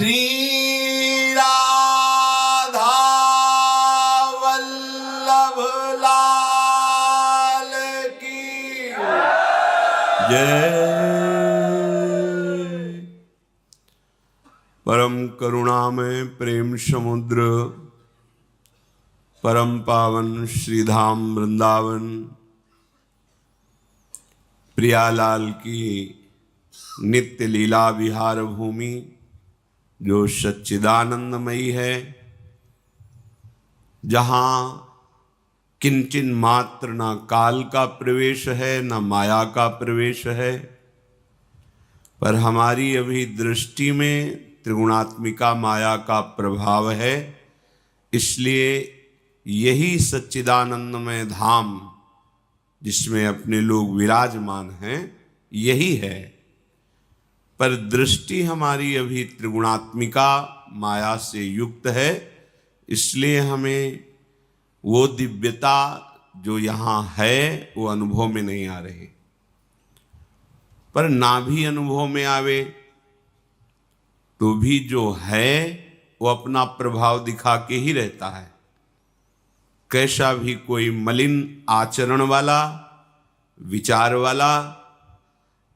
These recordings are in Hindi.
श्री राधा वल्लभ लाल की जय। परम करुणामय प्रेम समुद्र परम पावन श्रीधाम वृंदावन प्रियालाल की नित्य लीला विहार भूमि जो सच्चिदानंदमयी है, जहाँ किंचिन मात्र न काल का प्रवेश है न माया का प्रवेश है, पर हमारी अभी दृष्टि में त्रिगुणात्मिका माया का प्रभाव है। इसलिए यही सच्चिदानंदमय धाम जिसमें अपने लोग विराजमान हैं यही है, पर दृष्टि हमारी अभी त्रिगुणात्मिका माया से युक्त है। इसलिए हमें वो दिव्यता जो यहाँ है वो अनुभव में नहीं आ रही, पर ना भी अनुभव में आवे तो भी जो है वो अपना प्रभाव दिखा के ही रहता है। कैसा भी कोई मलिन आचरण वाला विचार वाला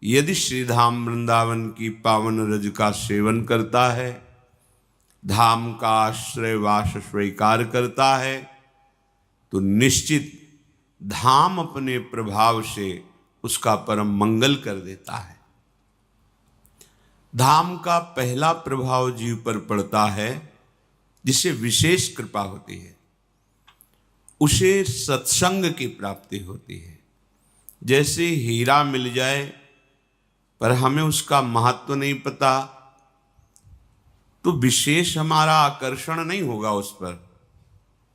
यदि श्रीधाम वृंदावन की पावन रज का सेवन करता है, धाम का आश्रय वास स्वीकार करता है, तो निश्चित धाम अपने प्रभाव से उसका परम मंगल कर देता है। धाम का पहला प्रभाव जीव पर पड़ता है जिसे विशेष कृपा होती है, उसे सत्संग की प्राप्ति होती है। जैसे हीरा मिल जाए पर हमें उसका महत्व नहीं पता तो विशेष हमारा आकर्षण नहीं होगा उस पर,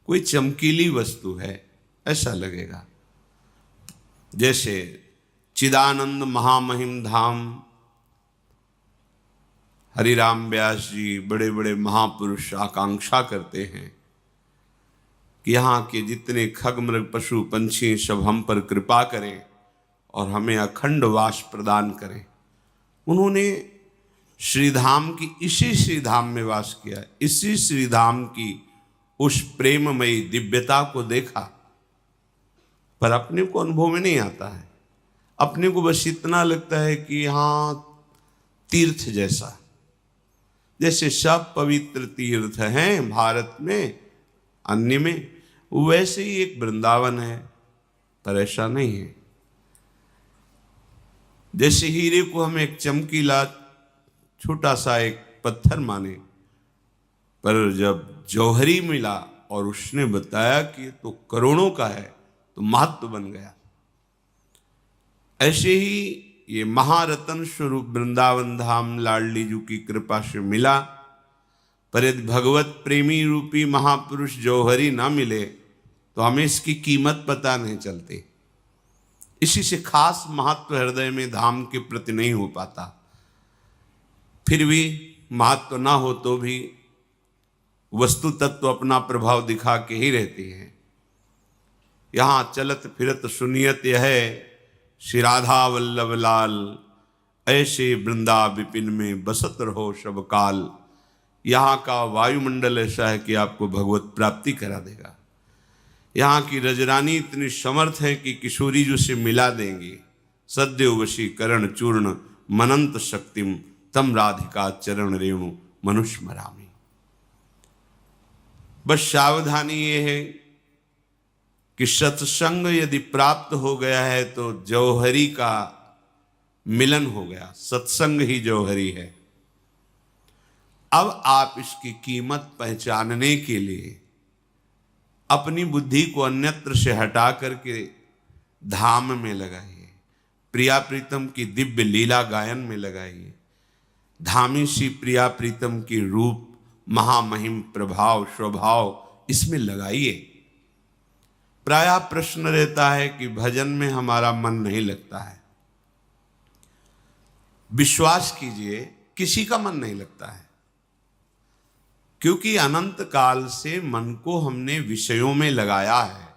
कोई चमकीली वस्तु है ऐसा लगेगा। जैसे चिदानंद महामहिम धाम हरिराम व्यास जी बड़े बड़े महापुरुष आकांक्षा करते हैं कि यहाँ के जितने खग मृग पशु पंछी सब हम पर कृपा करें और हमें अखंड वास प्रदान करें। उन्होंने श्रीधाम की इसी श्रीधाम में वास किया, इसी श्रीधाम की उस प्रेममयी दिव्यता को देखा, पर अपने को अनुभव में नहीं आता है। अपने को बस इतना लगता है कि हाँ तीर्थ जैसा, जैसे सब पवित्र तीर्थ हैं भारत में अन्य में, वैसे ही एक वृंदावन है, पर ऐसा नहीं है। जैसे हीरे को हम एक चमकीला छोटा सा एक पत्थर माने, पर जब जौहरी मिला और उसने बताया कि तो करोड़ों का है तो महत्व बन गया। ऐसे ही ये महारत्न स्वरूप वृंदावन धाम लाडली जी की कृपा से मिला, पर यदि भगवत प्रेमी रूपी महापुरुष जौहरी ना मिले तो हमें इसकी कीमत पता नहीं चलती। इसी से खास महत्व हृदय में धाम के प्रति नहीं हो पाता। फिर भी महत्व ना हो तो भी वस्तु तत्व अपना प्रभाव दिखा के ही रहती है। यहाँ चलत फिरत सुनियत यह श्री राधा वल्लभ लाल, ऐसे वृंदा विपिन में बसत रहो सब काल। यहाँ का वायुमंडल ऐसा है कि आपको भगवत प्राप्ति करा देगा। यहाँ की रजरानी इतनी समर्थ है कि किशोरी जी से मिला देंगी। सद्यो वशीकरण चूर्ण मनंत शक्तिम तम राधिका चरण रेणु मनुष्य मरामी। बस सावधानी ये है कि सत्संग यदि प्राप्त हो गया है तो जौहरी का मिलन हो गया, सत्संग ही जौहरी है। अब आप इसकी कीमत पहचानने के लिए अपनी बुद्धि को अन्यत्र से हटा करके धाम में लगाइए, प्रिया प्रीतम की दिव्य लीला गायन में लगाइए। धामी सी प्रिया प्रीतम की रूप महामहिम प्रभाव स्वभाव इसमें लगाइए। प्रायः प्रश्न रहता है कि भजन में हमारा मन नहीं लगता है। विश्वास कीजिए किसी का मन नहीं लगता है, क्योंकि अनंत काल से मन को हमने विषयों में लगाया है।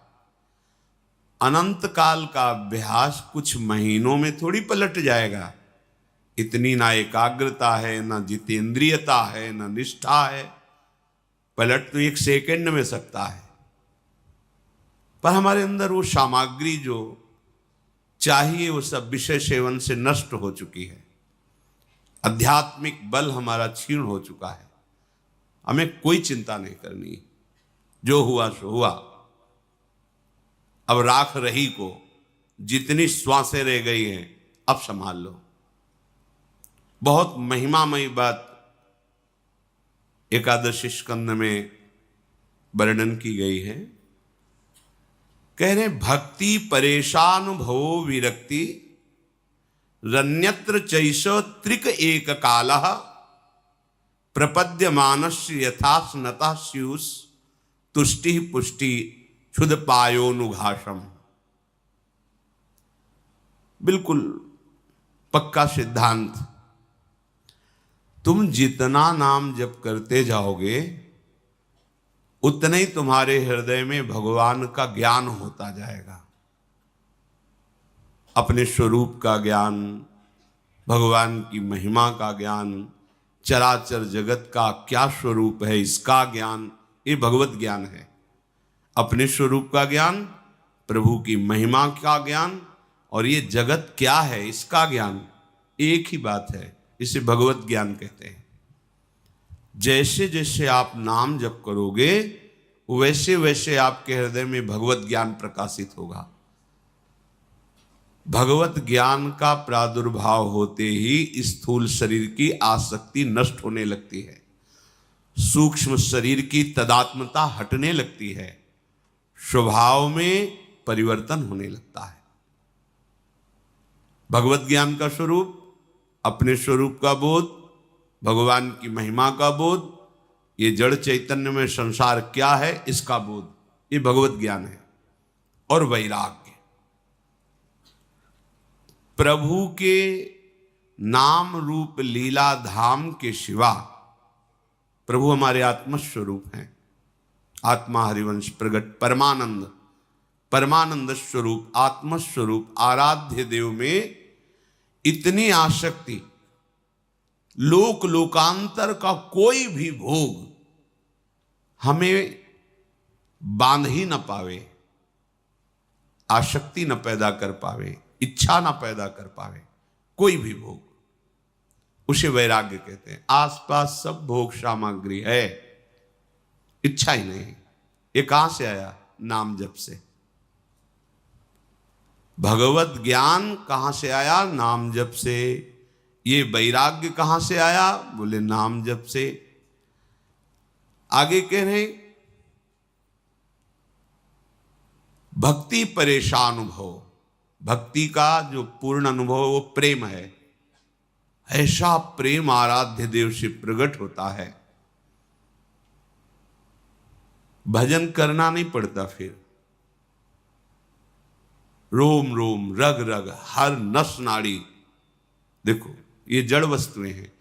अनंत काल का अभ्यास कुछ महीनों में थोड़ी पलट जाएगा। इतनी ना एकाग्रता है, ना जितेंद्रियता है, ना निष्ठा है। पलट तो एक सेकंड में सकता है, पर हमारे अंदर वो सामग्री जो चाहिए वो सब विषय सेवन से नष्ट हो चुकी है। आध्यात्मिक बल हमारा क्षीण हो चुका है। हमें कोई चिंता नहीं करनी, जो हुआ सो हुआ। अब राख रही को, जितनी श्वासें रह गई हैं अब संभाल लो। बहुत महिमामयी बात एकादशी स्कंद में वर्णन की गई है। कह रहे भक्ति परेशान भवो विरक्ति रन्यत्र चैषो त्रिक एक कालः प्रपद्यमानस्य यथा स्नतः स्युस् तुष्टि पुष्टि क्षुद पायोनुघासम। बिल्कुल पक्का सिद्धांत। तुम जितना नाम जप करते जाओगे उतने ही तुम्हारे हृदय में भगवान का ज्ञान होता जाएगा। अपने स्वरूप का ज्ञान, भगवान की महिमा का ज्ञान, चराचर जगत का क्या स्वरूप है इसका ज्ञान, ये भगवत ज्ञान है। अपने स्वरूप का ज्ञान, प्रभु की महिमा का ज्ञान और ये जगत क्या है इसका ज्ञान, एक ही बात है। इसे भगवत ज्ञान कहते हैं। जैसे जैसे आप नाम जप करोगे वैसे वैसे आपके हृदय में भगवत ज्ञान प्रकाशित होगा। भगवत ज्ञान का प्रादुर्भाव होते ही स्थूल शरीर की आसक्ति नष्ट होने लगती है, सूक्ष्म शरीर की तदात्मता हटने लगती है, स्वभाव में परिवर्तन होने लगता है। भगवत ज्ञान का स्वरूप, अपने स्वरूप का बोध, भगवान की महिमा का बोध, ये जड़ चैतन्य में संसार क्या है इसका बोध, ये भगवत ज्ञान है। और वैराग्य, प्रभु के नाम रूप लीला धाम के सिवा प्रभु हमारे आत्मस्वरूप हैं। आत्मा हरिवंश प्रगट परमानंद, परमानंद स्वरूप, आत्मस्वरूप आराध्य देव में इतनी आसक्ति, लोक लोकांतर का कोई भी भोग हमें बांध ही न पावे, आसक्ति न पैदा कर पावे, इच्छा न पैदा कर पावे, कोई भी भोग, उसे वैराग्य कहते हैं। आसपास सब भोग सामग्री है, इच्छा ही नहीं। ये कहां से आया? नाम जप से। भगवत ज्ञान कहां से आया? नाम जप से। ये वैराग्य कहां से आया? बोले नाम जप से। आगे कह रहे भक्ति परेशान अनुभव, भक्ति का जो पूर्ण अनुभव वो प्रेम है। ऐसा प्रेम आराध्य देव से प्रकट होता है, भजन करना नहीं पड़ता। फिर रोम रोम रग रग हर नस नाड़ी, देखो ये जड़ वस्तुएं हैं,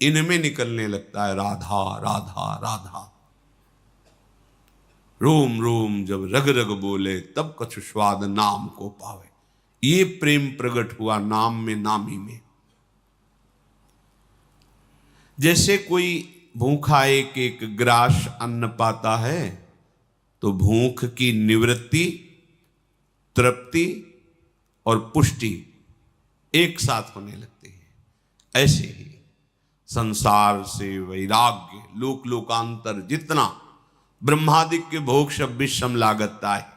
इनमें निकलने लगता है राधा राधा राधा। रोम रोम जब रग रग बोले तब कछु स्वाद नाम को पावे। ये प्रेम प्रकट हुआ नाम में, नामी में। जैसे कोई भूखा एक एक ग्रास अन्न पाता है तो भूख की निवृत्ति, तृप्ति और पुष्टि एक साथ होने लगती है। ऐसे ही संसार से वैराग्य, लोक लोकांतर जितना ब्रह्मादिक के भोग सब विषम लागता है,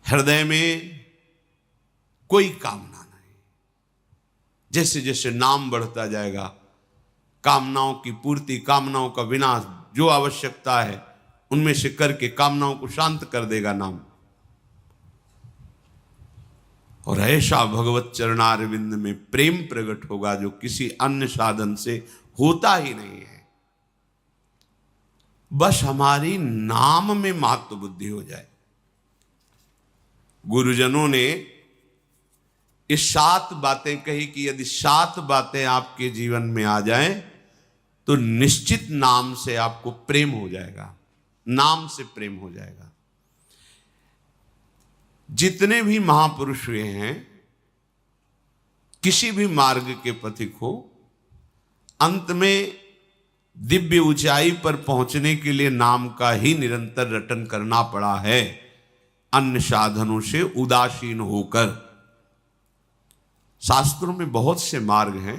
हृदय में कोई कामना नहीं। जैसे जैसे नाम बढ़ता जाएगा, कामनाओं की पूर्ति, कामनाओं का विनाश, जो आवश्यकता है उनमें से करके कामनाओं को शांत कर देगा नाम। और ऐसा भगवत चरणारविंद में प्रेम प्रकट होगा जो किसी अन्य साधन से होता ही नहीं है। बस हमारी नाम में महत्व बुद्धि हो जाए। गुरुजनों ने ये 7 बातें कही कि यदि 7 बातें आपके जीवन में आ जाएं तो निश्चित नाम से आपको प्रेम हो जाएगा, नाम से प्रेम हो जाएगा। जितने भी महापुरुष हुए हैं किसी भी मार्ग के पथिक हो, अंत में दिव्य ऊंचाई पर पहुंचने के लिए नाम का ही निरंतर रटन करना पड़ा है, अन्य साधनों से उदासीन होकर। शास्त्रों में बहुत से मार्ग हैं,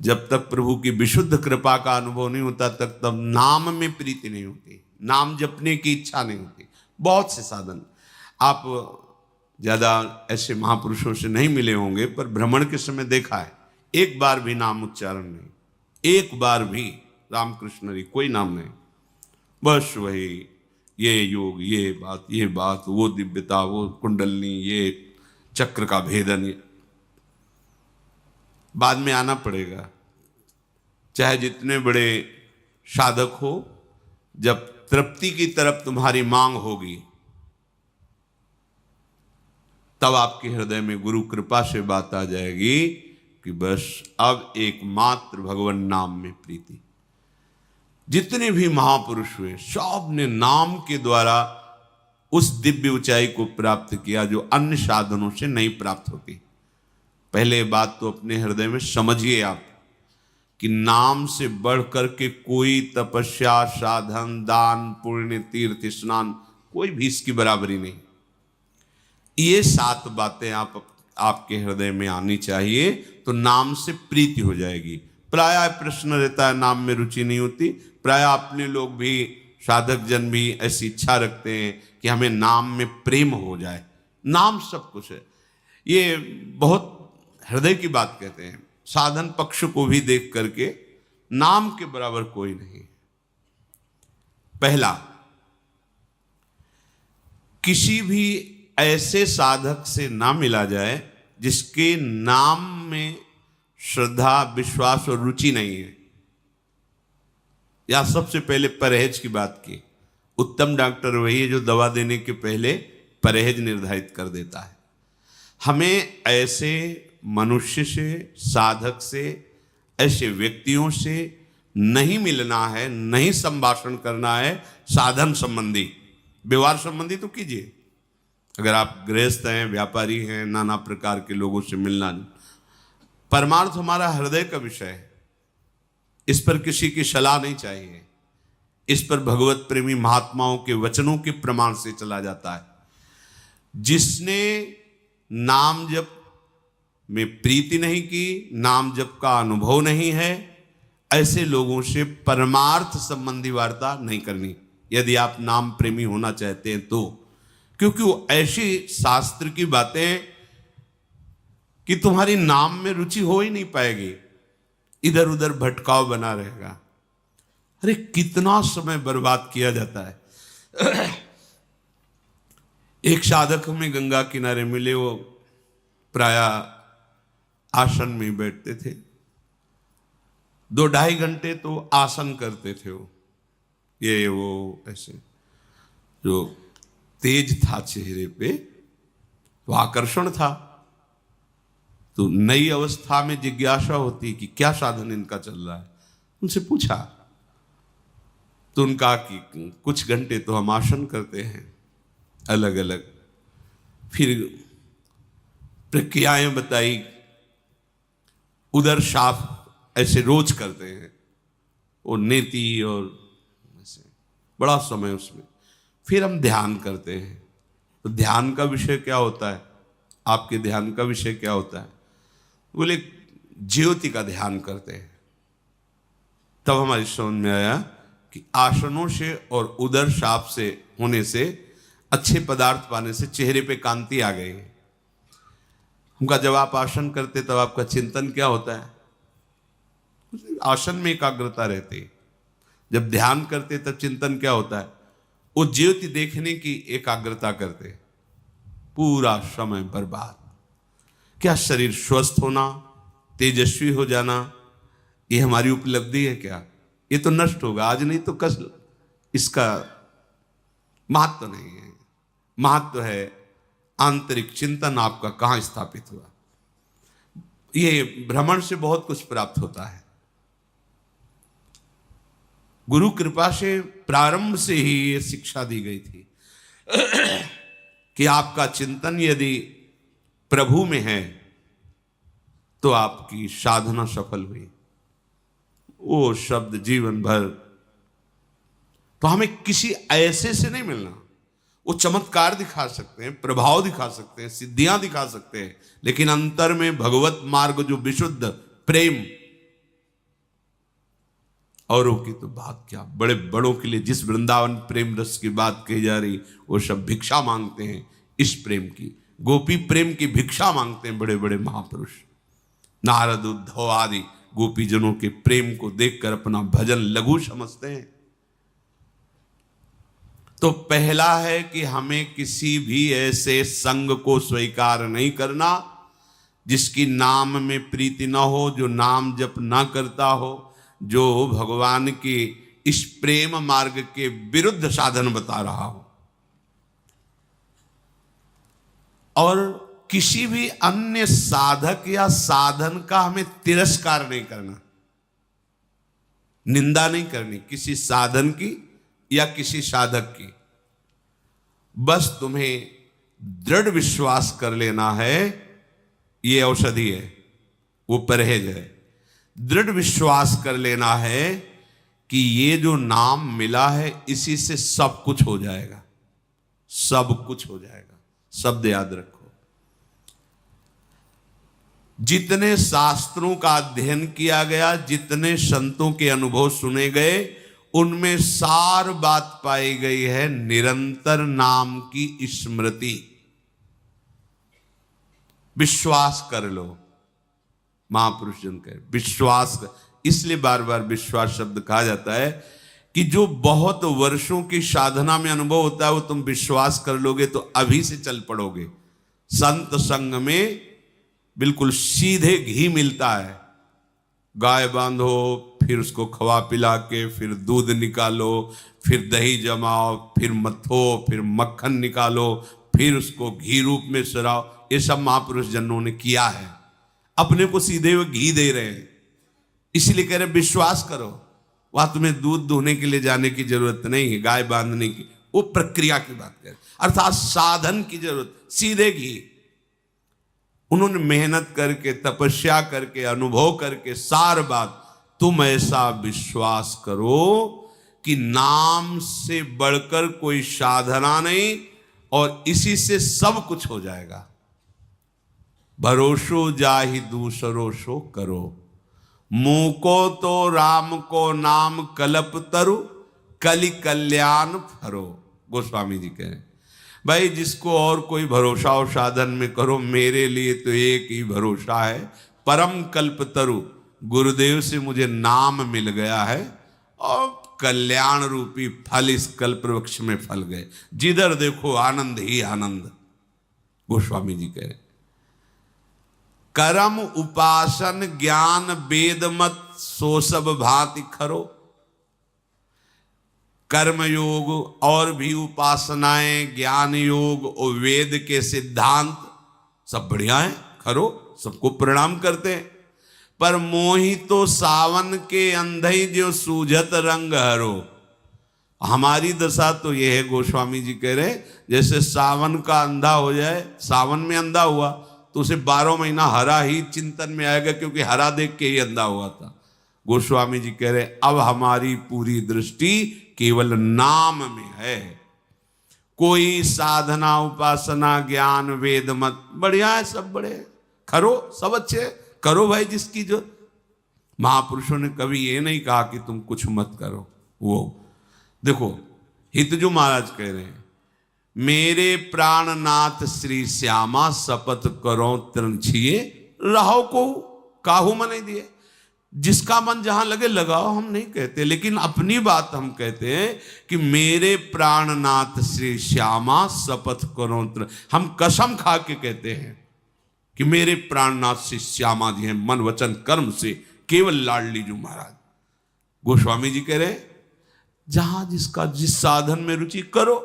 जब तक प्रभु की विशुद्ध कृपा का अनुभव नहीं होता तक तब नाम में प्रीति नहीं होती, नाम जपने की इच्छा नहीं होती। बहुत से साधन, आप ज्यादा ऐसे महापुरुषों से नहीं मिले होंगे, पर भ्रमण के समय देखा है, एक बार भी नाम उच्चारण नहीं, एक बार भी रामकृष्ण हरि कोई नाम नहीं, बस वही ये योग, ये बात, वो दिव्यता, वो कुंडलनी, ये चक्र का भेदन। बाद में आना पड़ेगा, चाहे जितने बड़े साधक हो, जब तृप्ति की तरफ तुम्हारी मांग होगी तब आपके हृदय में गुरु कृपा से बात आ जाएगी कि बस अब एकमात्र भगवान नाम में प्रीति। जितने भी महापुरुष हुए सब ने नाम के द्वारा उस दिव्य ऊंचाई को प्राप्त किया जो अन्य साधनों से नहीं प्राप्त होती। पहले बात तो अपने हृदय में समझिए आप कि नाम से बढ़ कर के कोई तपस्या, साधन, दान, पुण्य, तीर्थ स्नान, कोई भी इसकी बराबरी नहीं। ये 7 बातें आपके हृदय में आनी चाहिए तो नाम से प्रीति हो जाएगी। प्रायः प्रश्न रहता है, नाम में रुचि नहीं होती। प्रायः अपने लोग भी, साधक जन भी ऐसी इच्छा रखते हैं कि हमें नाम में प्रेम हो जाए। नाम सब कुछ है, ये बहुत हृदय की बात कहते हैं। साधन पक्ष को भी देख करके नाम के बराबर कोई नहीं। पहला, किसी भी ऐसे साधक से ना मिला जाए जिसके नाम में श्रद्धा, विश्वास और रुचि नहीं है। या सबसे पहले परहेज की बात की। उत्तम डॉक्टर वही है जो दवा देने के पहले परहेज निर्धारित कर देता है। हमें ऐसे मनुष्य से, साधक से, ऐसे व्यक्तियों से नहीं मिलना है, नहीं संभाषण करना है। साधन संबंधी, व्यवहार संबंधी तो कीजिए। अगर आप गृहस्थ हैं, व्यापारी हैं, नाना प्रकार के लोगों से मिलना, परमार्थ हमारा हृदय का विषय है। इस पर किसी की सलाह नहीं चाहिए। इस पर भगवत प्रेमी महात्माओं के वचनों के प्रमाण से चला जाता है। जिसने नाम जप में प्रीति नहीं की, नाम जप का अनुभव नहीं है, ऐसे लोगों से परमार्थ संबंधी वार्ता नहीं करनी, यदि आप नाम प्रेमी होना चाहते हैं तो। क्योंकि वो ऐसी शास्त्र की बातें कि तुम्हारी नाम में रुचि हो ही नहीं पाएगी, इधर उधर भटकाव बना रहेगा। अरे कितना समय बर्बाद किया जाता है। एक साधक में गंगा किनारे मिले, वो प्रायः आसन में बैठते थे। 2-2.5 घंटे तो आसन करते थे वो ऐसे, जो तेज था चेहरे पे, तो आकर्षण था। तो नई अवस्था में जिज्ञासा होती कि क्या साधन इनका चल रहा है। उनसे पूछा तो उनका कि कुछ घंटे तो हम आसन करते हैं अलग अलग। फिर प्रक्रियाएं बताई, उदर साफ ऐसे रोज करते हैं, और नेति और ऐसे बड़ा समय उसमें। फिर हम ध्यान करते हैं। तो ध्यान का विषय क्या होता है? आपके ध्यान का विषय क्या होता है? बोले ज्योति का ध्यान करते हैं। तब हमारी समझ में आया कि आसनों से और उदर साफ से होने से, अच्छे पदार्थ पाने से चेहरे पे कांति आ गई। उनका जब आप आसन करते तब आपका चिंतन क्या होता है? आसन में एकाग्रता रहती है। जब ध्यान करते तब चिंतन क्या होता है? वो ज्योति देखने की एकाग्रता करते। पूरा समय बर्बाद। क्या शरीर स्वस्थ होना, तेजस्वी हो जाना, ये हमारी उपलब्धि है क्या? ये तो नष्ट होगा, आज नहीं तो कल। इसका महत्व नहीं है। महत्व है आंतरिक चिंतन आपका कहाँ स्थापित हुआ। ये भ्रमण से बहुत कुछ प्राप्त होता है। गुरु कृपा से प्रारंभ से ही ये शिक्षा दी गई थी कि आपका चिंतन यदि प्रभु में है तो आपकी साधना सफल हुई। वो शब्द जीवन भर, तो हमें किसी ऐसे से नहीं मिलना। वो चमत्कार दिखा सकते हैं, प्रभाव दिखा सकते हैं, सिद्धियां दिखा सकते हैं, लेकिन अंतर में भगवत मार्ग जो विशुद्ध प्रेम, औरों की तो बात क्या, बड़े बड़ों के लिए जिस वृंदावन प्रेम रस की बात कही जा रही, वो सब भिक्षा मांगते हैं इस प्रेम की, गोपी प्रेम की भिक्षा मांगते हैं बड़े बड़े महापुरुष। नारद उद्धव आदि गोपीजनों के प्रेम को देखकर अपना भजन लघु समझते हैं। तो पहला है कि हमें किसी भी ऐसे संग को स्वीकार नहीं करना जिसकी नाम में प्रीति ना हो, जो नाम जप ना करता हो, जो भगवान के इस प्रेम मार्ग के विरुद्ध साधन बता रहा हो। और किसी भी अन्य साधक या साधन का हमें तिरस्कार नहीं करना, निंदा नहीं करनी किसी साधन की या किसी साधक की। बस तुम्हें दृढ़ विश्वास कर लेना है, ये औषधि है, वो परहेज है। दृढ़ विश्वास कर लेना है कि ये जो नाम मिला है इसी से सब कुछ हो जाएगा, सब कुछ हो जाएगा। शब्द याद रखो, जितने शास्त्रों का अध्ययन किया गया, जितने संतों के अनुभव सुने गए, उनमें सार बात पाई गई है निरंतर नाम की स्मृति। विश्वास कर लो, महापुरुष जन कहे विश्वास कर। इसलिए बार बार विश्वास शब्द कहा जाता है कि जो बहुत वर्षों की साधना में अनुभव होता है वो तुम विश्वास कर लोगे तो अभी से चल पड़ोगे। संत संग में बिल्कुल सीधे घी मिलता है। गाय बांधो, फिर उसको खवा पिला के, फिर दूध निकालो, फिर दही जमाओ, फिर मथो, फिर मक्खन निकालो, फिर उसको घी रूप में सराओ। ये सब महापुरुष जनों ने किया है, अपने को सीधे हुए घी दे रहे हैं। इसलिए कह रहे विश्वास करो, वहां तुम्हें दूध दुहने के लिए जाने की जरूरत नहीं है, गाय बांधने की, वो प्रक्रिया की बात करें, अर्थात साधन की जरूरत, सीधे घी। उन्होंने मेहनत करके, तपस्या करके, अनुभव करके सार बात, तुम ऐसा विश्वास करो कि नाम से बढ़कर कोई साधना नहीं और इसी से सब कुछ हो जाएगा। भरोसो जाहि दूसरो सो करो, मुंह को तो राम को नाम कलप तरु, कलि कल्याण फरो। गोस्वामी जी कह रहे हैं भाई जिसको और कोई भरोसा और साधन में करो, मेरे लिए तो एक ही भरोसा है, परम कल्प तरु, गुरुदेव से मुझे नाम मिल गया है और कल्याण रूपी फल इस कल्प वृक्ष में फल गए। जिधर देखो आनंद ही आनंद। गोस्वामी जी कह रहे कर्म उपासन ज्ञान वेद मत सो सब भांति खरो। कर्म योग और भी उपासनाएं, ज्ञान योग और वेद के सिद्धांत सब बढ़िया है, खरो, सबको प्रणाम करते हैं। पर मोहि तो सावन के अंधई जो सूझत रंग हरो। हमारी दशा तो यह है, गोस्वामी जी कह रहे, जैसे सावन का अंधा हो जाए, सावन में अंधा हुआ तो उसे 12 महीना हरा ही चिंतन में आएगा, क्योंकि हरा देख के ही अंधा हुआ था। गोस्वामी जी कह रहे अब हमारी पूरी दृष्टि केवल नाम में है। कोई साधना उपासना ज्ञान वेद मत बढ़िया है, सब बड़े खरो, सब अच्छे करो भाई, जिसकी जो महापुरुषों ने कभी ये नहीं कहा कि तुम कुछ मत करो। वो देखो हितजू महाराज कह रहे हैं, मेरे प्राणनाथ श्री श्यामा शपथ करो तृण छिए, रहो को काहू मन नहीं दिए। जिसका मन जहां लगे लगाओ, हम नहीं कहते, लेकिन अपनी बात हम कहते हैं कि मेरे प्राणनाथ श्री श्यामा शपथ करो तृण। हम कसम खा के कहते हैं कि मेरे प्राणनाथ श्री श्यामा जी हैं, मन वचन कर्म से केवल लाडली जी महाराज। गोस्वामी जी कह रहे जहां जिसका जिस साधन में रुचि करो,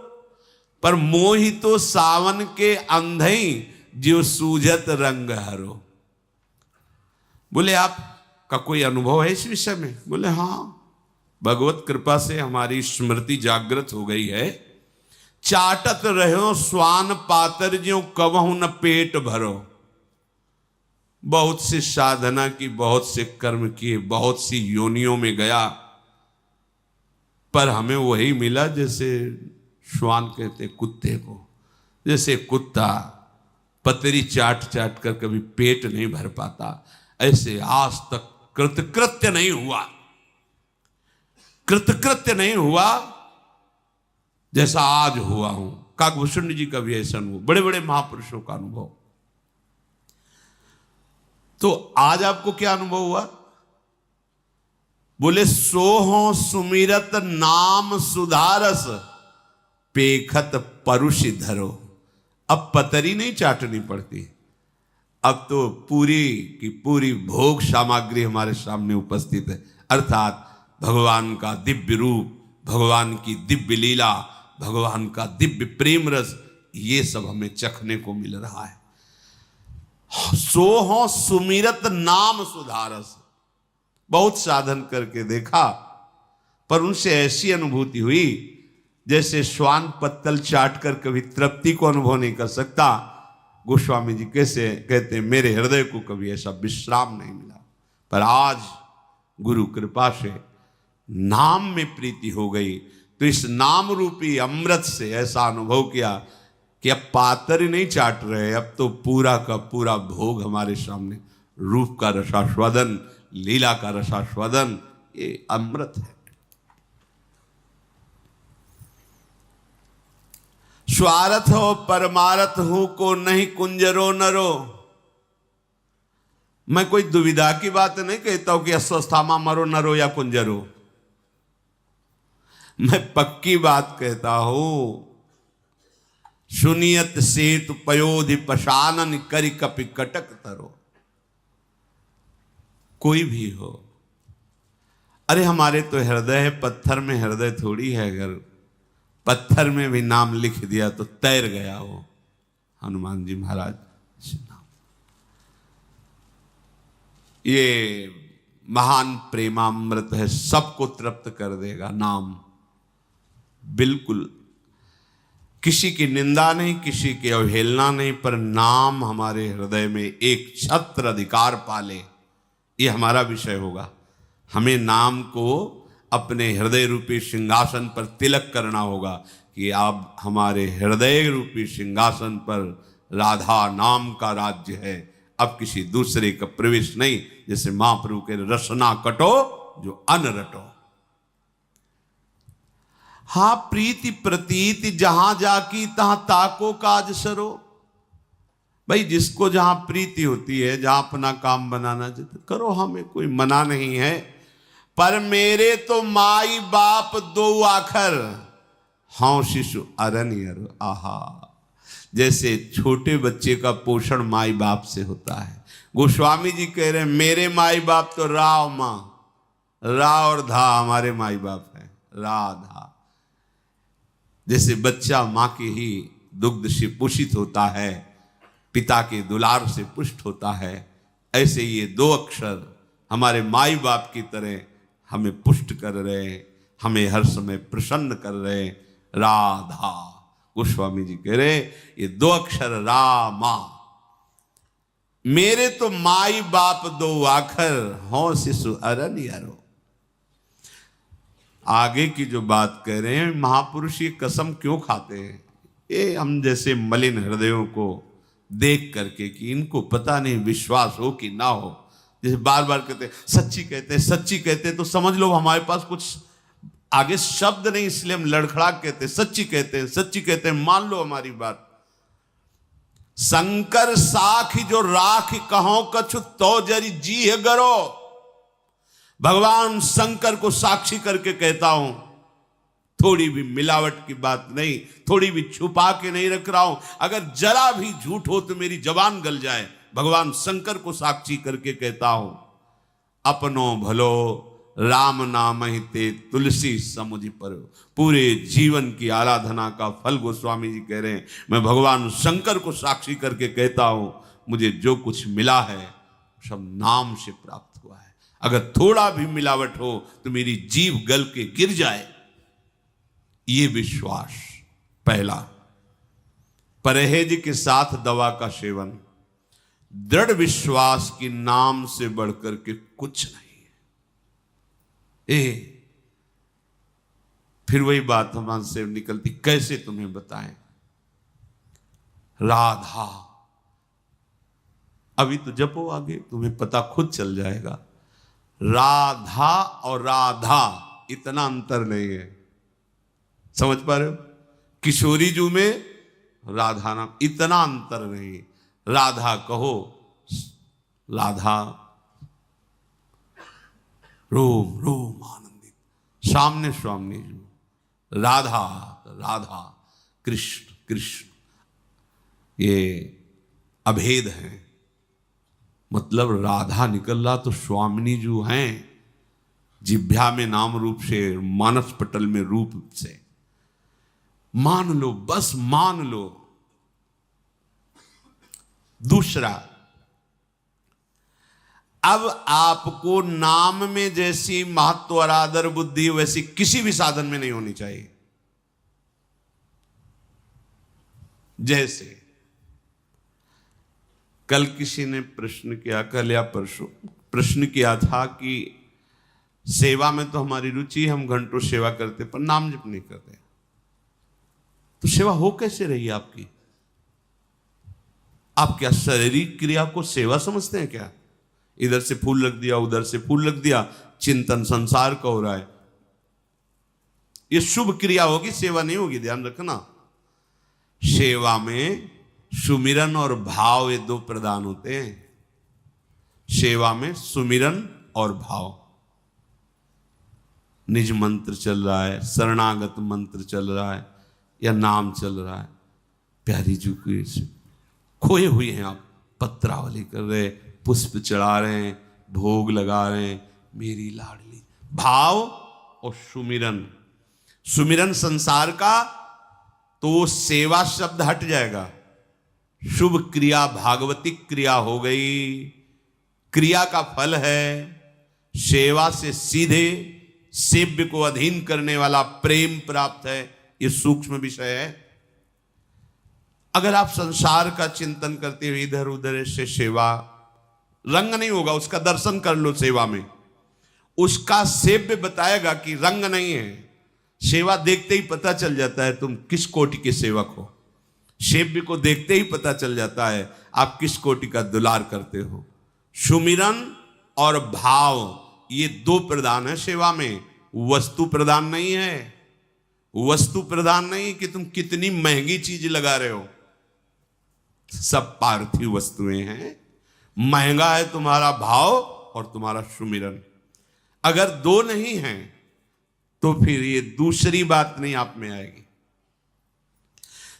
पर मोहि तो सावन के अंधई जो सूझत रंग हरो। बोले आप का कोई अनुभव है इस विषय में? बोले हाँ, भगवत कृपा से हमारी स्मृति जागृत हो गई है। चाटत रहो स्वान पातर ज्यों कवहु न पेट भरो। बहुत सी साधना की, बहुत से कर्म किए, बहुत सी योनियों में गया, पर हमें वही मिला जैसे श्वान कहते कुत्ते को। जैसे कुत्ता पतरी चाट चाट कर कभी पेट नहीं भर पाता, ऐसे आज तक कृतकृत्य नहीं हुआ, कृतकृत्य नहीं हुआ जैसा आज हुआ हूं। काकभूषण जी का भी ऐसा अनुभव, बड़े बड़े महापुरुषों का अनुभव। तो आज आपको क्या अनुभव हुआ? बोले सोहो सुमिरत नाम सुधारस, पेखत परुषि धरो। अब पतरी नहीं चाटनी पड़ती, अब तो पूरी की पूरी भोग सामग्री हमारे सामने उपस्थित है, अर्थात भगवान का दिव्य रूप, भगवान की दिव्य लीला, भगवान का दिव्य प्रेम रस, ये सब हमें चखने को मिल रहा है। सोहो सुमिरत नाम सुधारस, बहुत साधन करके देखा, पर उनसे ऐसी अनुभूति हुई जैसे श्वान पत्तल चाट कर कभी तृप्ति को अनुभव नहीं कर सकता। गोस्वामी जी कैसे कहते हैं, मेरे हृदय को कभी ऐसा विश्राम नहीं मिला, पर आज गुरु कृपा से नाम में प्रीति हो गई, तो इस नाम रूपी अमृत से ऐसा अनुभव किया कि अब पातर नहीं चाट रहे, अब तो पूरा का पूरा भोग हमारे सामने, रूप का रसास्वादन, लीला का रसास्वादन, ये अमृत है। स्वार्थ हो परमारथ हूं को नहीं कुंजरो नरो। मैं कोई दुविधा की बात नहीं कहता हूं कि अस्वस्थामा मरो नरो या कुंजरो, मैं पक्की बात कहता हूं। सुनियत सेतु पयोधि पशानन करि कपि कटक तरो। कोई भी हो, अरे हमारे तो हृदय है, पत्थर में हृदय थोड़ी है, अगर पत्थर में भी नाम लिख दिया तो तैर गया वो। हनुमान जी महाराज, ये महान प्रेमामृत है, सबको तृप्त कर देगा नाम। बिल्कुल किसी की निंदा नहीं, किसी की अवहेलना नहीं, पर नाम हमारे हृदय में एक छत्र अधिकार पाले, ये हमारा विषय होगा। हमें नाम को अपने हृदय रूपी सिंहासन पर तिलक करना होगा कि अब हमारे हृदय रूपी सिंहासन पर राधा नाम का राज्य है, अब किसी दूसरे का प्रवेश नहीं। जैसे महाप्रभु के रसना कटो जो अन रटो। हाँ प्रीति प्रतीति जहां जाकी तहां ताको काज सरो। भाई जिसको जहां प्रीति होती है, जहां अपना काम बनाना चाहते करो, हमें कोई मना नहीं है, पर मेरे तो माई बाप दो आखर, हाँ शिशु अरण्य। आहा, जैसे छोटे बच्चे का पोषण माई बाप से होता है। गोस्वामी जी कह रहे हैं मेरे माई बाप तो रा और माँ, रा और धा हमारे माई बाप है, राधा। जैसे बच्चा माँ के ही दुग्ध से पोषित होता है, पिता के दुलार से पुष्ट होता है, ऐसे ये दो अक्षर हमारे माई बाप की तरह हमें पुष्ट कर रहे हैं, हमें हर समय प्रसन्न कर रहे हैं। राधा, गोस्वामी जी कह रहे ये दो अक्षर रामा, मेरे तो माई बाप दो आखर, हो शिशु अरण्य। आगे की जो बात कह रहे हैं, महापुरुष ये कसम क्यों खाते हैं? ये हम जैसे मलिन हृदयों को देख करके कि इनको पता नहीं विश्वास हो कि ना हो, जैसे बार बार कहते सच्ची कहते हैं, सच्ची कहते हैं, तो समझ लो हमारे पास कुछ आगे शब्द नहीं, इसलिए हम लड़खड़ा कहते सच्ची कहते हैं, सच्ची कहते हैं, मान लो हमारी बात। शंकर साख जो राख कहो कछु तो जरी जी है गरो। भगवान शंकर को साक्षी करके कहता हूं, थोड़ी भी मिलावट की बात नहीं, थोड़ी भी छुपा के नहीं रख रहा हूं। अगर जरा भी झूठ हो तो मेरी जबान गल जाए, भगवान शंकर को साक्षी करके कहता हूं। अपनो भलो राम नाम ही ते तुलसी समुझ पर। पूरे जीवन की आराधना का फल गोस्वामी जी कह रहे हैं, मैं भगवान शंकर को साक्षी करके कहता हूं, मुझे जो कुछ मिला है सब नाम से प्राप्त हुआ है। अगर थोड़ा भी मिलावट हो तो मेरी जीभ गल के गिर जाए, ये विश्वास पहला। परहेज के साथ दवा का सेवन, दृढ़ विश्वास की नाम से बढ़कर के कुछ नहीं है। फिर वही बात हमारे से निकलती, कैसे तुम्हें बताएं? राधा, अभी तो जपो, आगे तुम्हें पता खुद चल जाएगा। राधा और राधा इतना अंतर नहीं है, समझ पा रहे हो? किशोरी जू में राधा नाम, इतना अंतर नहीं। राधा कहो, राधा रोम रोम आनंदित, सामने स्वामी जू। राधा राधा, कृष्ण कृष्ण, ये अभेद है। मतलब राधा निकल रहा तो स्वामिनी जो हैं, जिभ्या में नाम रूप से, मानस पटल में रूप से। मान लो, बस मान लो। दूसरा, अब आपको नाम में जैसी महत्व और आदर बुद्धि वैसी किसी भी साधन में नहीं होनी चाहिए। जैसे कल किसी ने प्रश्न किया, कल या परसों प्रश्न किया था कि सेवा में तो हमारी रुचि, हम घंटों सेवा करते पर नाम जप नहीं करते, तो सेवा हो कैसे रही आपकी? आप क्या शारीरिक क्रिया को सेवा समझते हैं क्या? इधर से फूल रख दिया, उधर से फूल रख दिया, चिंतन संसार का हो रहा है, ये शुभ क्रिया होगी, सेवा नहीं होगी। ध्यान रखना, सेवा में सुमिरन और भाव, ये दो प्रदान होते हैं। सेवा में सुमिरन और भाव। निज मंत्र चल रहा है, शरणागत मंत्र चल रहा है, या नाम चल रहा है, प्यारी जी की खोए हुए हैं आप, पत्रावली कर रहे, पुष्प चढ़ा रहे हैं, भोग लगा रहे हैं, मेरी लाडली। भाव और सुमिरन, सुमिरन संसार का, तो सेवा शब्द हट जाएगा। शुभ क्रिया भागवतिक क्रिया हो गई, क्रिया का फल है। सेवा से सीधे सेव्य को अधीन करने वाला प्रेम प्राप्त है, ये सूक्ष्म विषय है। अगर आप संसार का चिंतन करते हुए इधर उधर से सेवा, रंग नहीं होगा, उसका दर्शन कर लो सेवा में, उसका सेव्य बताएगा कि रंग नहीं है। सेवा देखते ही पता चल जाता है तुम किस कोटि के सेवक हो। सेव्य को देखते ही पता चल जाता है आप किस कोटि का दुलार करते हो। सुमिरन और भाव, ये दो प्रदान है सेवा में, वस्तु प्रदान नहीं है। वस्तु प्रदान नहीं कि तुम कितनी महंगी चीज लगा रहे हो, सब पार्थिव वस्तुएं हैं। महंगा है तुम्हारा भाव और तुम्हारा सुमिरन। अगर दो नहीं है तो फिर ये दूसरी बात नहीं आप में आएगी।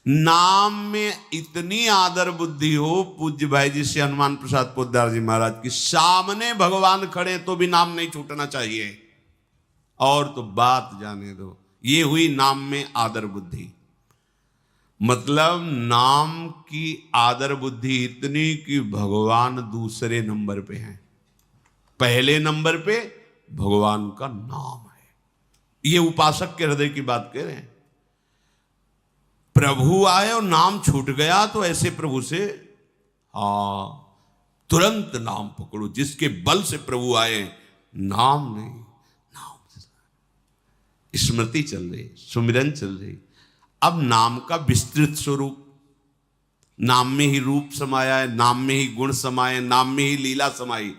नाम में इतनी आदर बुद्धि हो, पूज्य भाई जी से हनुमान प्रसाद पोद्दार जी महाराज की, सामने भगवान खड़े तो भी नाम नहीं छूटना चाहिए, और तो बात जाने दो। ये हुई नाम में आदर बुद्धि। मतलब नाम की आदर बुद्धि इतनी कि भगवान दूसरे नंबर पे हैं, पहले नंबर पे भगवान का नाम है। ये उपासक के हृदय की बात कह रहे हैं। प्रभु आए और नाम छूट गया तो ऐसे प्रभु से तुरंत नाम पकड़ो, जिसके बल से प्रभु आए, नाम नहीं, नाम स्मृति चल रही, सुमिरन चल रही। अब नाम का विस्तृत स्वरूप, नाम में ही रूप समाया है, नाम में ही गुण समाये, नाम में ही लीला समाई।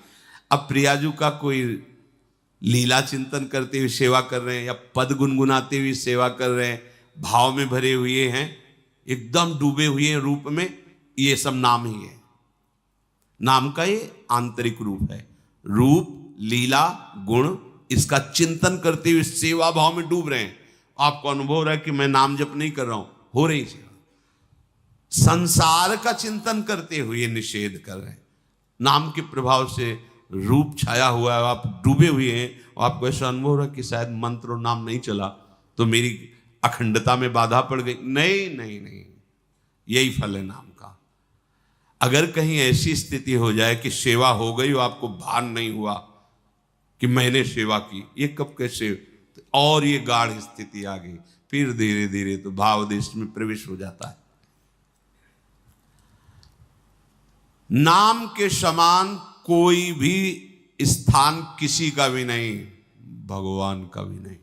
अब प्रियाजू का कोई लीला चिंतन करते हुए सेवा कर रहे हैं, या पद गुनगुनाते हुए सेवा कर रहे हैं, भाव में भरे हुए हैं, एकदम डूबे हुए हैं रूप में, ये सब नाम ही है। नाम का ये आंतरिक रूप है। रूप, लीला, गुण, इसका चिंतन करते हुए सेवा भाव में डूब रहे हैं। आपको अनुभव हो रहा है कि मैं नाम जप नहीं कर रहा हूं, हो रही सेवा। संसार का चिंतन करते हुए निषेध कर रहे हैं। नाम के प्रभाव से रूप छाया हुआ है, आप डूबे हुए हैं, और आपको ऐसा अनुभव हो रहा है कि शायद मंत्र और नाम नहीं चला तो मेरी अखंडता में बाधा पड़ गई। नहीं नहीं नहीं, यही फल है नाम का। अगर कहीं ऐसी स्थिति हो जाए कि सेवा हो गई और आपको भान नहीं हुआ कि मैंने सेवा की, ये कब कैसे, और ये गाढ़ स्थिति आ गई, फिर धीरे धीरे तो भाव देश में प्रवेश हो जाता है। नाम के समान कोई भी स्थान किसी का भी नहीं, भगवान का भी नहीं।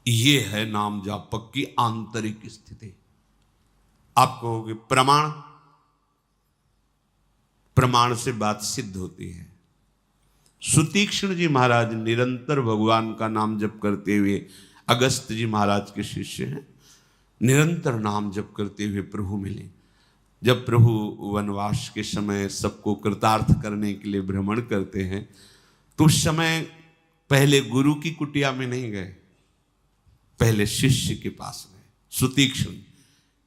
ये है नाम जापक की आंतरिक स्थिति। आप कहोगे प्रमाण, प्रमाण से बात सिद्ध होती है। सुतीक्ष्ण जी महाराज निरंतर भगवान का नाम जप करते हुए, अगस्त जी महाराज के शिष्य हैं, निरंतर नाम जप करते हुए प्रभु मिले। जब प्रभु वनवास के समय सबको कृतार्थ करने के लिए भ्रमण करते हैं, तो उस समय पहले गुरु की कुटिया में नहीं गए, पहले शिष्य के पास गए। सुतीक्ष्ण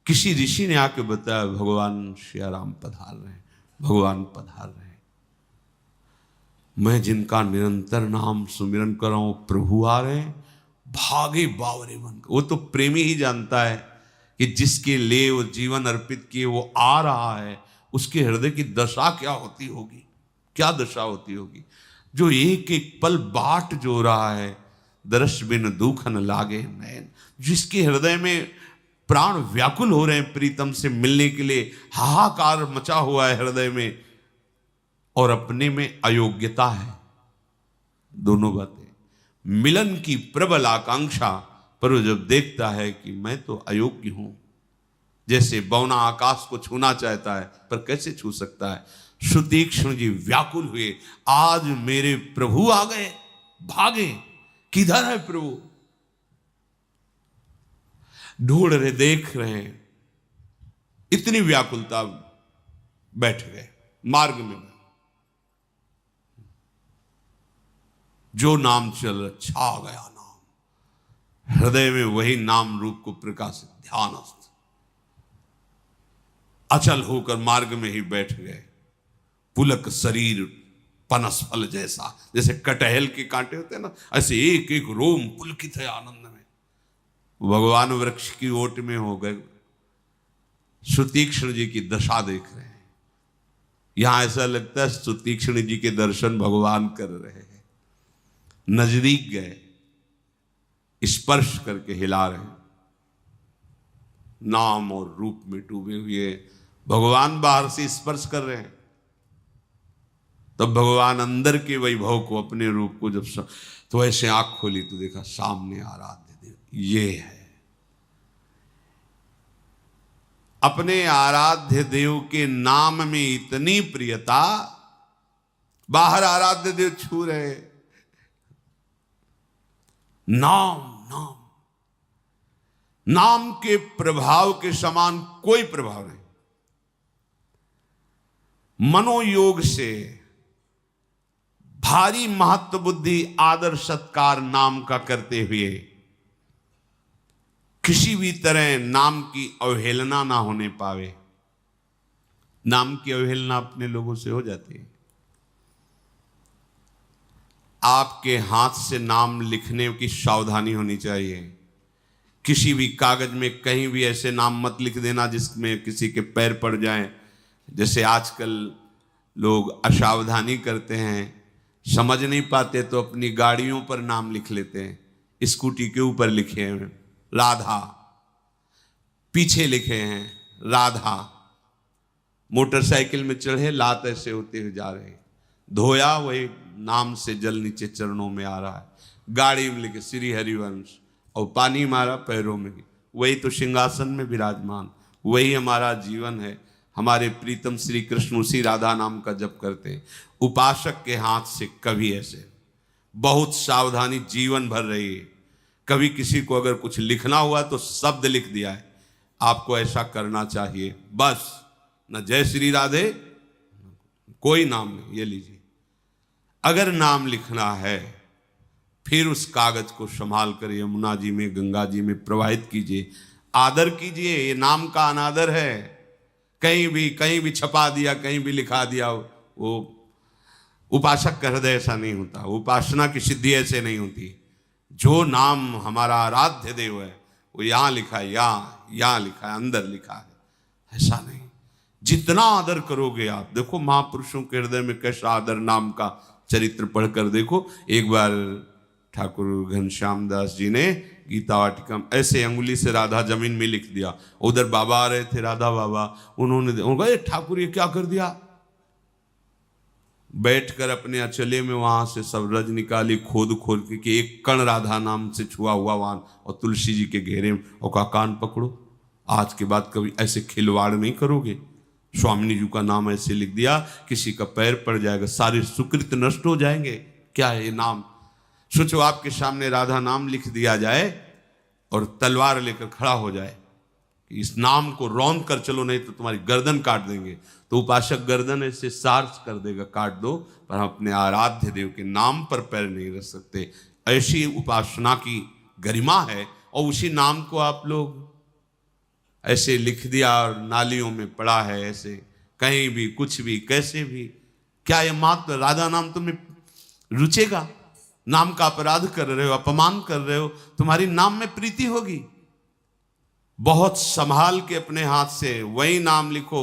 किसी ऋषि ने आके बताया भगवान श्रीराम पधार रहे हैं, भगवान पधार रहे हैं। मैं जिनका निरंतर नाम सुमिरन कर रहा हूं, प्रभु आ रहे हैं, भागे बावरे मन। वो तो प्रेमी ही जानता है कि जिसके लिए वो जीवन अर्पित किए वो आ रहा है, उसके हृदय की दशा क्या होती होगी, क्या दशा होती होगी। जो एक एक पल बाट जो रहा है, दर्श बिन दुख न लागे नैन, जिसके हृदय में प्राण व्याकुल हो रहे हैं प्रीतम से मिलने के लिए, हाहाकार मचा हुआ है हृदय में, और अपने में अयोग्यता है। दोनों बातें, मिलन की प्रबल आकांक्षा, पर वो जब देखता है कि मैं तो अयोग्य हूं, जैसे बौना आकाश को छूना चाहता है पर कैसे छू सकता है। सुतीक्ष्ण जी व्याकुल हुए, आज मेरे प्रभु आ गए, भागे, किधर है प्रभु। ढूंढ रहे, देख रहे हैं, इतनी व्याकुलता, बैठ गए मार्ग में। जो नाम चल छा गया नाम, हृदय में वही नाम रूप को प्रकाशित, ध्यानस्थ अचल होकर मार्ग में ही बैठ गए। पुलक शरीर पनस फल जैसा, जैसे कटहल के कांटे होते हैं ना, ऐसे एक एक रोम पुलकित है आनंद में। भगवान वृक्ष की ओट में हो गए। सुतीक्ष्ण जी की दशा देख रहे हैं। यहां ऐसा लगता है सुतीक्ष्ण जी के दर्शन भगवान कर रहे हैं। नजदीक गए, स्पर्श करके हिला रहे हैं। नाम और रूप में डूबे हुए भगवान बाहर से स्पर्श कर रहे हैं, तब भगवान अंदर के वैभव को, अपने रूप को जब तो ऐसे आंख खोली तो देखा सामने आराध्य देव। ये है अपने आराध्य देव के नाम में इतनी प्रियता, बाहर आराध्य देव छू रहे, नाम नाम नाम के प्रभाव के समान कोई प्रभाव नहीं। मनोयोग से भारी महत्व बुद्धि आदर सत्कार नाम का करते हुए किसी भी तरह नाम की अवहेलना ना होने पावे। नाम की अवहेलना अपने लोगों से हो जाती है। आपके हाथ से नाम लिखने की सावधानी होनी चाहिए। किसी भी कागज में कहीं भी ऐसे नाम मत लिख देना जिसमें किसी के पैर पड़ जाएं। जैसे आजकल लोग असावधानी करते हैं, समझ नहीं पाते तो अपनी गाड़ियों पर नाम लिख लेते हैं। स्कूटी के ऊपर लिखे हैं राधा, पीछे लिखे हैं राधा, मोटरसाइकिल में चढ़े लात ऐसे होते हुए जा रहे, धोया वही नाम से जल नीचे चरणों में आ रहा है। गाड़ी में लिखे श्री हरिवंश, और पानी मारा पैरों में, वही तो सिंहासन में विराजमान, वही हमारा जीवन है। हमारे प्रीतम श्री कृष्ण उसी राधा नाम का जप करते हैं। उपासक के हाथ से कभी ऐसे बहुत सावधानी जीवन भर रही है। कभी किसी को अगर कुछ लिखना हुआ तो शब्द लिख दिया है, आपको ऐसा करना चाहिए बस, न जय श्री राधे कोई नाम नहीं। ये लीजिए, अगर नाम लिखना है फिर उस कागज को संभाल कर यमुना जी में, गंगा जी में प्रवाहित कीजिए, आदर कीजिए। ये नाम का अनादर है। कहीं भी छपा दिया, कहीं भी लिखा दिया, वो उपासक का हृदय ऐसा नहीं होता। उपासना की सिद्धि ऐसे नहीं होती। जो नाम हमारा आराध्य देव है वो यहाँ लिखा है, यहाँ लिखा है, अंदर लिखा है, ऐसा नहीं। जितना आदर करोगे आप, देखो महापुरुषों के हृदय में कैसा आदर नाम का चरित्र पढ़कर देखो। एक बार ठाकुर घनश्याम दास जी ने गीता वाटिका, ऐसे अंगुली से राधा जमीन में लिख दिया। उधर बाबा आ रहे थे, राधा बाबा, उन्होंने ठाकुर ये क्या कर दिया। बैठकर अपने अचले में वहां से सब रज निकाली, खोद खोद के कि एक कण राधा नाम से छुआ हुआ वहां और तुलसी जी के घेरे में, और का कान पकड़ो, आज के बाद कभी ऐसे खिलवाड़ नहीं करोगे। स्वामिनी जी का नाम ऐसे लिख दिया, किसी का पैर पड़ जाएगा, सारे सुकृत नष्ट हो जाएंगे। क्या है ये नाम? सोचो आपके सामने राधा नाम लिख दिया जाए और तलवार लेकर खड़ा हो जाए कि इस नाम को रौंद कर चलो, नहीं तो तुम्हारी गर्दन काट देंगे। तो उपासक गर्दन ऐसे सार्स कर देगा, काट दो, पर हम अपने आराध्य देव के नाम पर पैर नहीं रख सकते। ऐसी उपासना की गरिमा है, और उसी नाम को आप लोग ऐसे लिख दिया और नालियों में पड़ा है, ऐसे कहीं भी कुछ भी कैसे भी। क्या ये मात्र राधा नाम तुम्हें रुचेगा? नाम का अपराध कर रहे हो, अपमान कर रहे हो, तुम्हारी नाम में प्रीति होगी? बहुत संभाल के अपने हाथ से वही नाम लिखो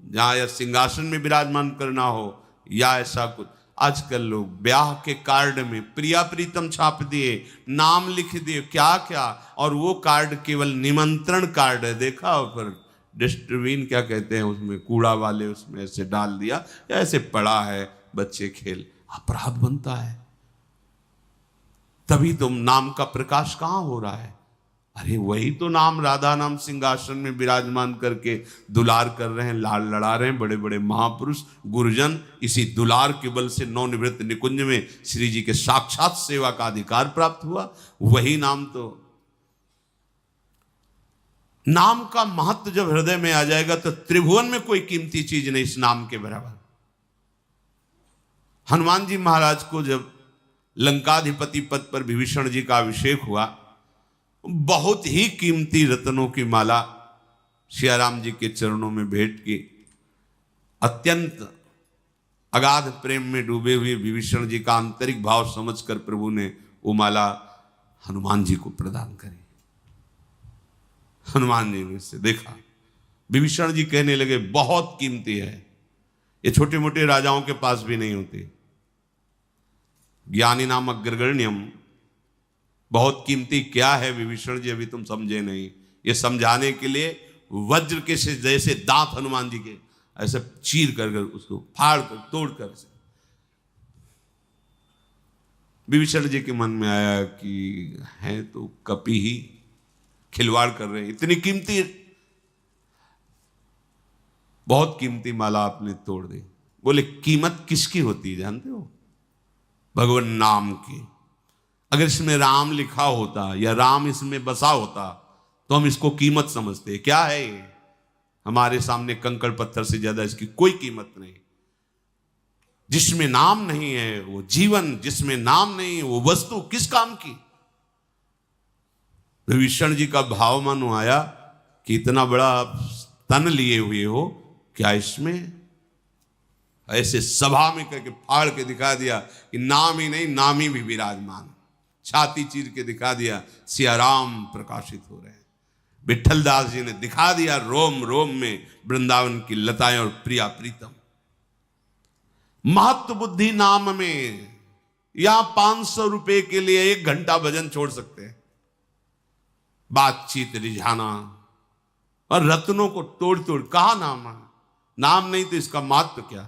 जहां या सिंहासन में विराजमान करना हो या ऐसा कुछ। आजकल लोग ब्याह के कार्ड में प्रिया प्रीतम छाप दिए, नाम लिख दिए, क्या क्या, और वो कार्ड केवल निमंत्रण कार्ड है। देखा ऊपर डस्टबिन क्या कहते हैं उसमें, कूड़ा वाले उसमें ऐसे डाल दिया, ऐसे पड़ा है, बच्चे खेल। अपराध बनता है। तभी तो नाम का प्रकाश कहां हो रहा है? अरे वही तो नाम, राधा नाम सिंहासन में विराजमान करके दुलार कर रहे हैं, लाल लड़ा रहे हैं बड़े बड़े महापुरुष गुरुजन। इसी दुलार के बल से नवनिवृत्त निकुंज में श्री जी के साक्षात सेवा का अधिकार प्राप्त हुआ। वही नाम तो, नाम का महत्व जब हृदय में आ जाएगा तो त्रिभुवन में कोई कीमती चीज नहीं इस नाम के बराबर। हनुमान जी महाराज को जब लंकाधिपति पद पर विभीषण जी का अभिषेक हुआ, बहुत ही कीमती रत्नों की माला सियाराम जी के चरणों में भेंट की। अत्यंत अगाध प्रेम में डूबे हुए विभीषण जी का आंतरिक भाव समझकर प्रभु ने वो माला हनुमान जी को प्रदान करी। हनुमान जी ने इससे देखा, विभीषण जी कहने लगे बहुत कीमती है, ये छोटे मोटे राजाओं के पास भी नहीं होती। ज्ञानी नाम अग्रगण्यम, बहुत कीमती क्या है विभीषण जी, अभी तुम समझे नहीं। ये समझाने के लिए वज्र के से जैसे दांत हनुमान जी के ऐसे चीर कर उसको फाड़ कर तोड़ कर। विभीषण जी के मन में आया कि है तो कपि ही, खिलवाड़ कर रहे हैं, इतनी कीमती, बहुत कीमती माला आपने तोड़ दी। बोले कीमत किसकी होती है जानते हो? भगवान नाम की। अगर इसमें राम लिखा होता या राम इसमें बसा होता तो हम इसको कीमत समझते। क्या है ये? हमारे सामने कंकड़ पत्थर से ज्यादा इसकी कोई कीमत नहीं। जिसमें नाम नहीं है वो जीवन, जिसमें नाम नहीं है वो वस्तु किस काम की? विभीषण जी का भाव मानो आया कि इतना बड़ा तन लिए हुए हो, क्या इसमें? ऐसे सभा में करके फाड़ के दिखा दिया कि नाम ही नहीं नामी भी विराजमान। छाती चीर के दिखा दिया सियाराम प्रकाशित हो रहे हैं। विठल दास जी ने दिखा दिया रोम रोम में वृंदावन की लताएं और प्रिया प्रीतम। महत्व बुद्धि नाम में, यहां 500 रुपए के लिए 1 घंटा भजन छोड़ सकते हैं, बातचीत रिझाना और रत्नों को तोड़ तोड़। कहा नाम है? नाम नहीं तो इसका महत्व क्या?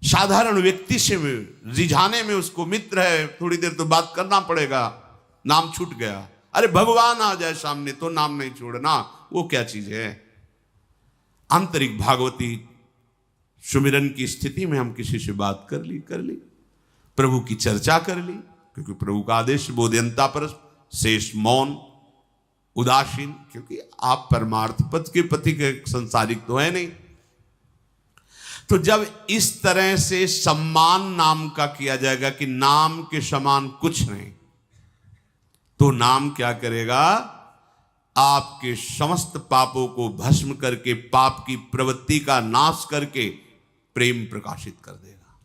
साधारण व्यक्ति से रिझाने में उसको मित्र है, थोड़ी देर तो बात करना पड़ेगा, नाम छूट गया। अरे भगवान आ जाए सामने तो नाम नहीं छोड़ना, वो क्या चीज है? आंतरिक भागवती सुमिरन की स्थिति में हम किसी से बात कर ली, प्रभु की चर्चा कर ली, क्योंकि प्रभु का आदेश बोधयंता पर शेष मौन उदासीन, क्योंकि आप परमार्थ पद के पति के संसारिक तो है नहीं। तो जब इस तरह से सम्मान नाम का किया जाएगा कि नाम के समान कुछ नहीं, तो नाम क्या करेगा? आपके समस्त पापों को भस्म करके, पाप की प्रवृत्ति का नाश करके प्रेम प्रकाशित कर देगा।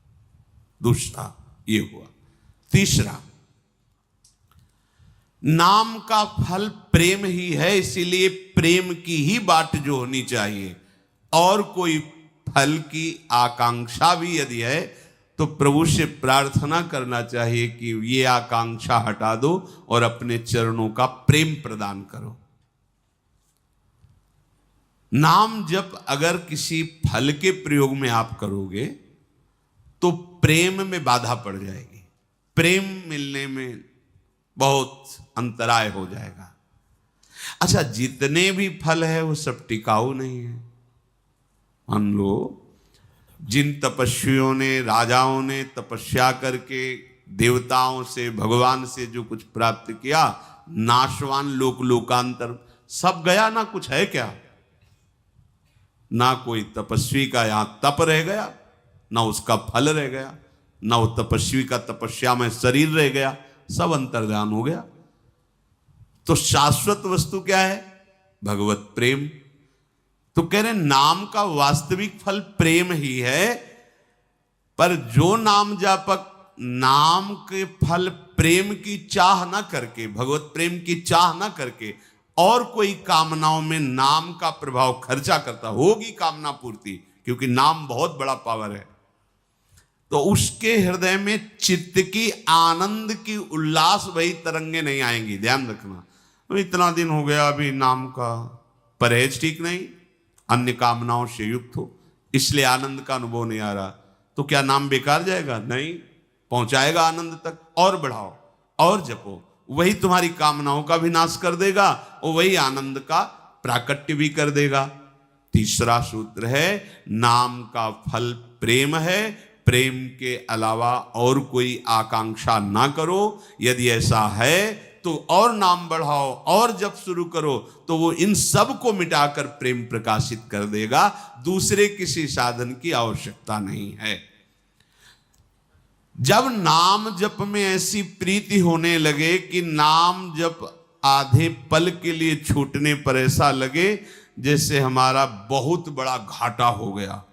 दूसरा ये हुआ। तीसरा, नाम का फल प्रेम ही है, इसीलिए प्रेम की ही बाट जो होनी चाहिए, और कोई फल की आकांक्षा भी यदि है तो प्रभु से प्रार्थना करना चाहिए कि ये आकांक्षा हटा दो और अपने चरणों का प्रेम प्रदान करो। नाम जप अगर किसी फल के प्रयोग में आप करोगे तो प्रेम में बाधा पड़ जाएगी, प्रेम मिलने में बहुत अंतराय हो जाएगा। अच्छा, जितने भी फल है वो सब टिकाऊ नहीं है। मान लो जिन तपस्वियों ने, राजाओं ने तपस्या करके देवताओं से, भगवान से जो कुछ प्राप्त किया, नाशवान लोक लोकांतर सब गया, ना कुछ है क्या? ना कोई तपस्वी का यहां तप रह गया, ना उसका फल रह गया, ना वो तपस्वी का तपस्या में शरीर रह गया, सब अंतर्धान हो गया। तो शाश्वत वस्तु क्या है? भगवत प्रेम। तो कह रहे नाम का वास्तविक फल प्रेम ही है, पर जो नाम जापक नाम के फल प्रेम की चाह ना करके, भगवत प्रेम की चाह ना करके और कोई कामनाओं में नाम का प्रभाव खर्चा करता, होगी कामना पूर्ति, क्योंकि नाम बहुत बड़ा पावर है, तो उसके हृदय में चित्त की आनंद की उल्लास वही तरंगे नहीं आएंगी। ध्यान रखना, तो इतना दिन हो गया अभी नाम का परहेज ठीक नहीं, अन्य कामनाओं से युक्त हो, इसलिए आनंद का अनुभव नहीं आ रहा, तो क्या नाम बेकार जाएगा? नहीं, पहुंचाएगा आनंद तक। और बढ़ाओ और जपो, वही तुम्हारी कामनाओं का भी नाश कर देगा और वही आनंद का प्राकट्य भी कर देगा। तीसरा सूत्र है, नाम का फल प्रेम है, प्रेम के अलावा और कोई आकांक्षा ना करो। यदि ऐसा है तो और नाम बढ़ाओ और जब शुरू करो, तो वो इन सब को मिटाकर प्रेम प्रकाशित कर देगा। दूसरे किसी साधन की आवश्यकता नहीं है। जब नाम जप में ऐसी प्रीति होने लगे कि नाम जप आधे पल के लिए छूटने पर ऐसा लगे जैसे हमारा बहुत बड़ा घाटा हो गया।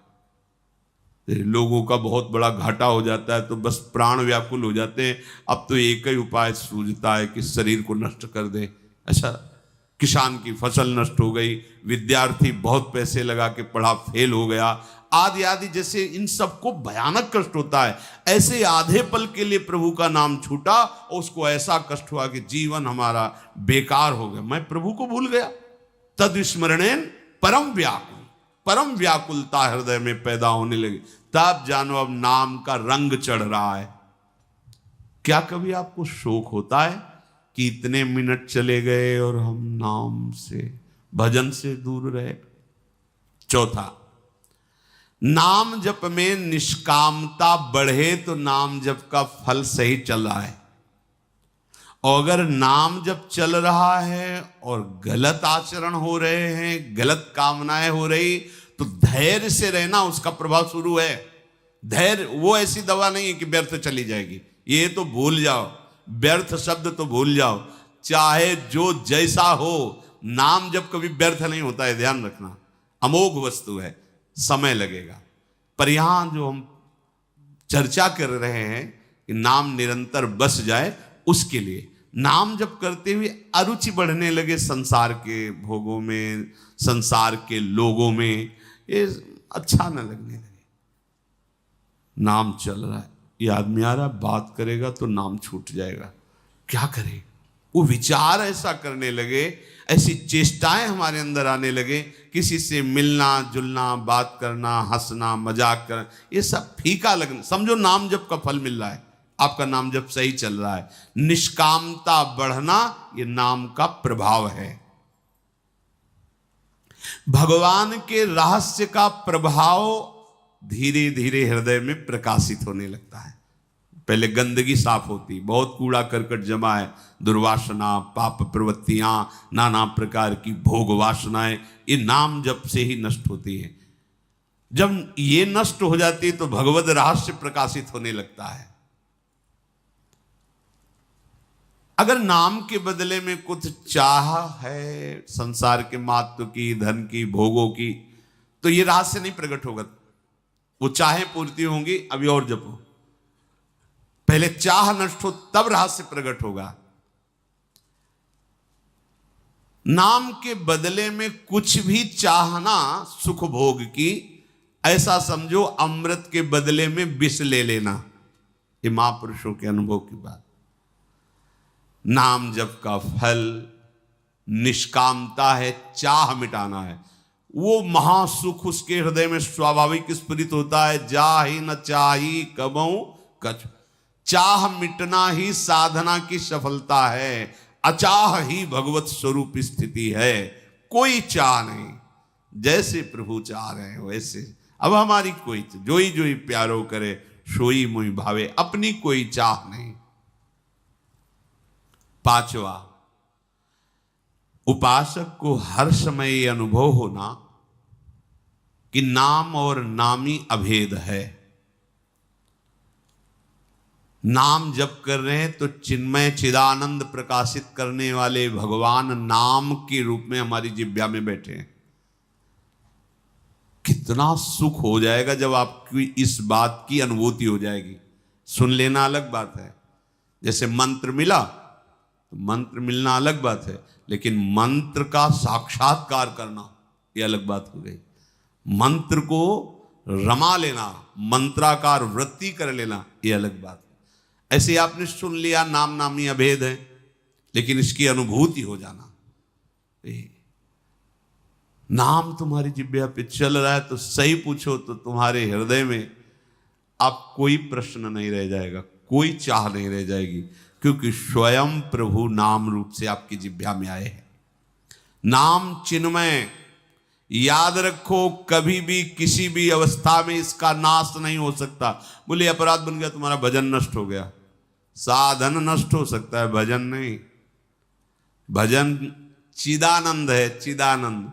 लोगों का बहुत बड़ा घाटा हो जाता है तो बस प्राण व्याकुल हो जाते हैं। अब तो एक ही उपाय सूझता है कि शरीर को नष्ट कर दे। अच्छा, किसान की फसल नष्ट हो गई, विद्यार्थी बहुत पैसे लगा के पढ़ा फेल हो गया, आदि आदि, जैसे इन सबको भयानक कष्ट होता है, ऐसे आधे पल के लिए प्रभु का नाम छूटा और उसको ऐसा कष्ट हुआ कि जीवन हमारा बेकार हो गया, मैं प्रभु को भूल गया। तद स्मरणेन परम व्याकुल, परम व्याकुलता हृदय में पैदा होने लगी। तब जानो अब नाम का रंग चढ़ रहा है। क्या कभी आपको शोक होता है कि इतने मिनट चले गए और हम नाम से, भजन से दूर रहे? चौथा, नाम जप में निष्कामता बढ़े तो नाम जप का फल सही चल रहा है, और अगर नाम जप चल रहा है और गलत आचरण हो रहे हैं, गलत कामनाएं हो रही, तो धैर्य से रहना, उसका प्रभाव शुरू है। धैर्य वो ऐसी दवा नहीं है कि व्यर्थ चली जाएगी, ये तो भूल जाओ, व्यर्थ शब्द तो भूल जाओ। चाहे जो जैसा हो, नाम जब कभी व्यर्थ नहीं होता है, ध्यान रखना, अमोघ वस्तु है, समय लगेगा। पर यहां जो हम चर्चा कर रहे हैं कि नाम निरंतर बस जाए, उसके लिए नाम जब करते हुए अरुचि बढ़ने लगे संसार के भोगों में, संसार के लोगों में, ये अच्छा न लगने लगे। नाम चल रहा है, ये आदमी आ रहा, बात करेगा तो नाम छूट जाएगा, क्या करे? वो विचार ऐसा करने लगे, ऐसी चेष्टाएं हमारे अंदर आने लगे, किसी से मिलना जुलना, बात करना, हंसना, मजाक करना, ये सब फीका लगना। समझो नाम जप का फल मिल रहा है, आपका नाम जप सही चल रहा है। निष्कामता बढ़ना, ये नाम का प्रभाव है। भगवान के रहस्य का प्रभाव धीरे धीरे हृदय में प्रकाशित होने लगता है। पहले गंदगी साफ होती, बहुत कूड़ा करकट जमा है, दुर्वासना, पाप प्रवृत्तियां, नाना प्रकार की भोग वासनाएं, ये नाम जप से ही नष्ट होती हैं। जब ये नष्ट हो जाती है तो भगवद रहस्य प्रकाशित होने लगता है। अगर नाम के बदले में कुछ चाह है संसार के महत्व की, धन की, भोगों की, तो ये रहस्य नहीं प्रकट होगा। वो चाहें पूर्ति होंगी, अभी और जपो, पहले चाह नष्ट हो तब रहस्य प्रकट होगा। नाम के बदले में कुछ भी चाहना सुख भोग की, ऐसा समझो अमृत के बदले में विष ले लेना। ये महापुरुषों के अनुभव की बात। नाम जप का फल निष्कामता है, चाह मिटाना है। वो महासुख उसके हृदय में स्वाभाविक स्फुरित होता है। जाहि न चाही कबहू कछ, चाह मिटना ही साधना की सफलता है। अचाह ही भगवत स्वरूप स्थिति है। कोई चाह नहीं, जैसे प्रभु चाह रहे हैं वैसे। अब हमारी कोई जोई जोई प्यारो करे सोई मोहि भावे, अपनी कोई चाह नहीं। पांचवा, उपासक को हर समय यह अनुभव होना कि नाम और नामी अभेद है। नाम जप कर रहे हैं तो चिन्मय चिदानंद प्रकाशित करने वाले भगवान नाम के रूप में हमारी जिह्वा में बैठे हैं। कितना सुख हो जाएगा जब आपकी इस बात की अनुभूति हो जाएगी। सुन लेना अलग बात है, जैसे मंत्र मिला तो मंत्र मिलना अलग बात है, लेकिन मंत्र का साक्षात्कार करना ये अलग बात हो गई। मंत्र को रमा लेना, मंत्राकार वृत्ति कर लेना ये अलग बात है। ऐसे आपने सुन लिया नाम नामी अभेद है, लेकिन इसकी अनुभूति हो जाना। नाम तुम्हारी जिह्वा पे चल रहा है तो सही पूछो तो तुम्हारे हृदय में अब कोई प्रश्न नहीं रह जाएगा, कोई चाह नहीं रह जाएगी, क्योंकि स्वयं प्रभु नाम रूप से आपकी जिह्वा में आए हैं। नाम चिन्मय, याद रखो कभी भी किसी भी अवस्था में इसका नाश नहीं हो सकता। बोले अपराध बन गया तुम्हारा, भजन नष्ट हो गया। साधन नष्ट हो सकता है, भजन नहीं। भजन चिदानंद है, चिदानंद।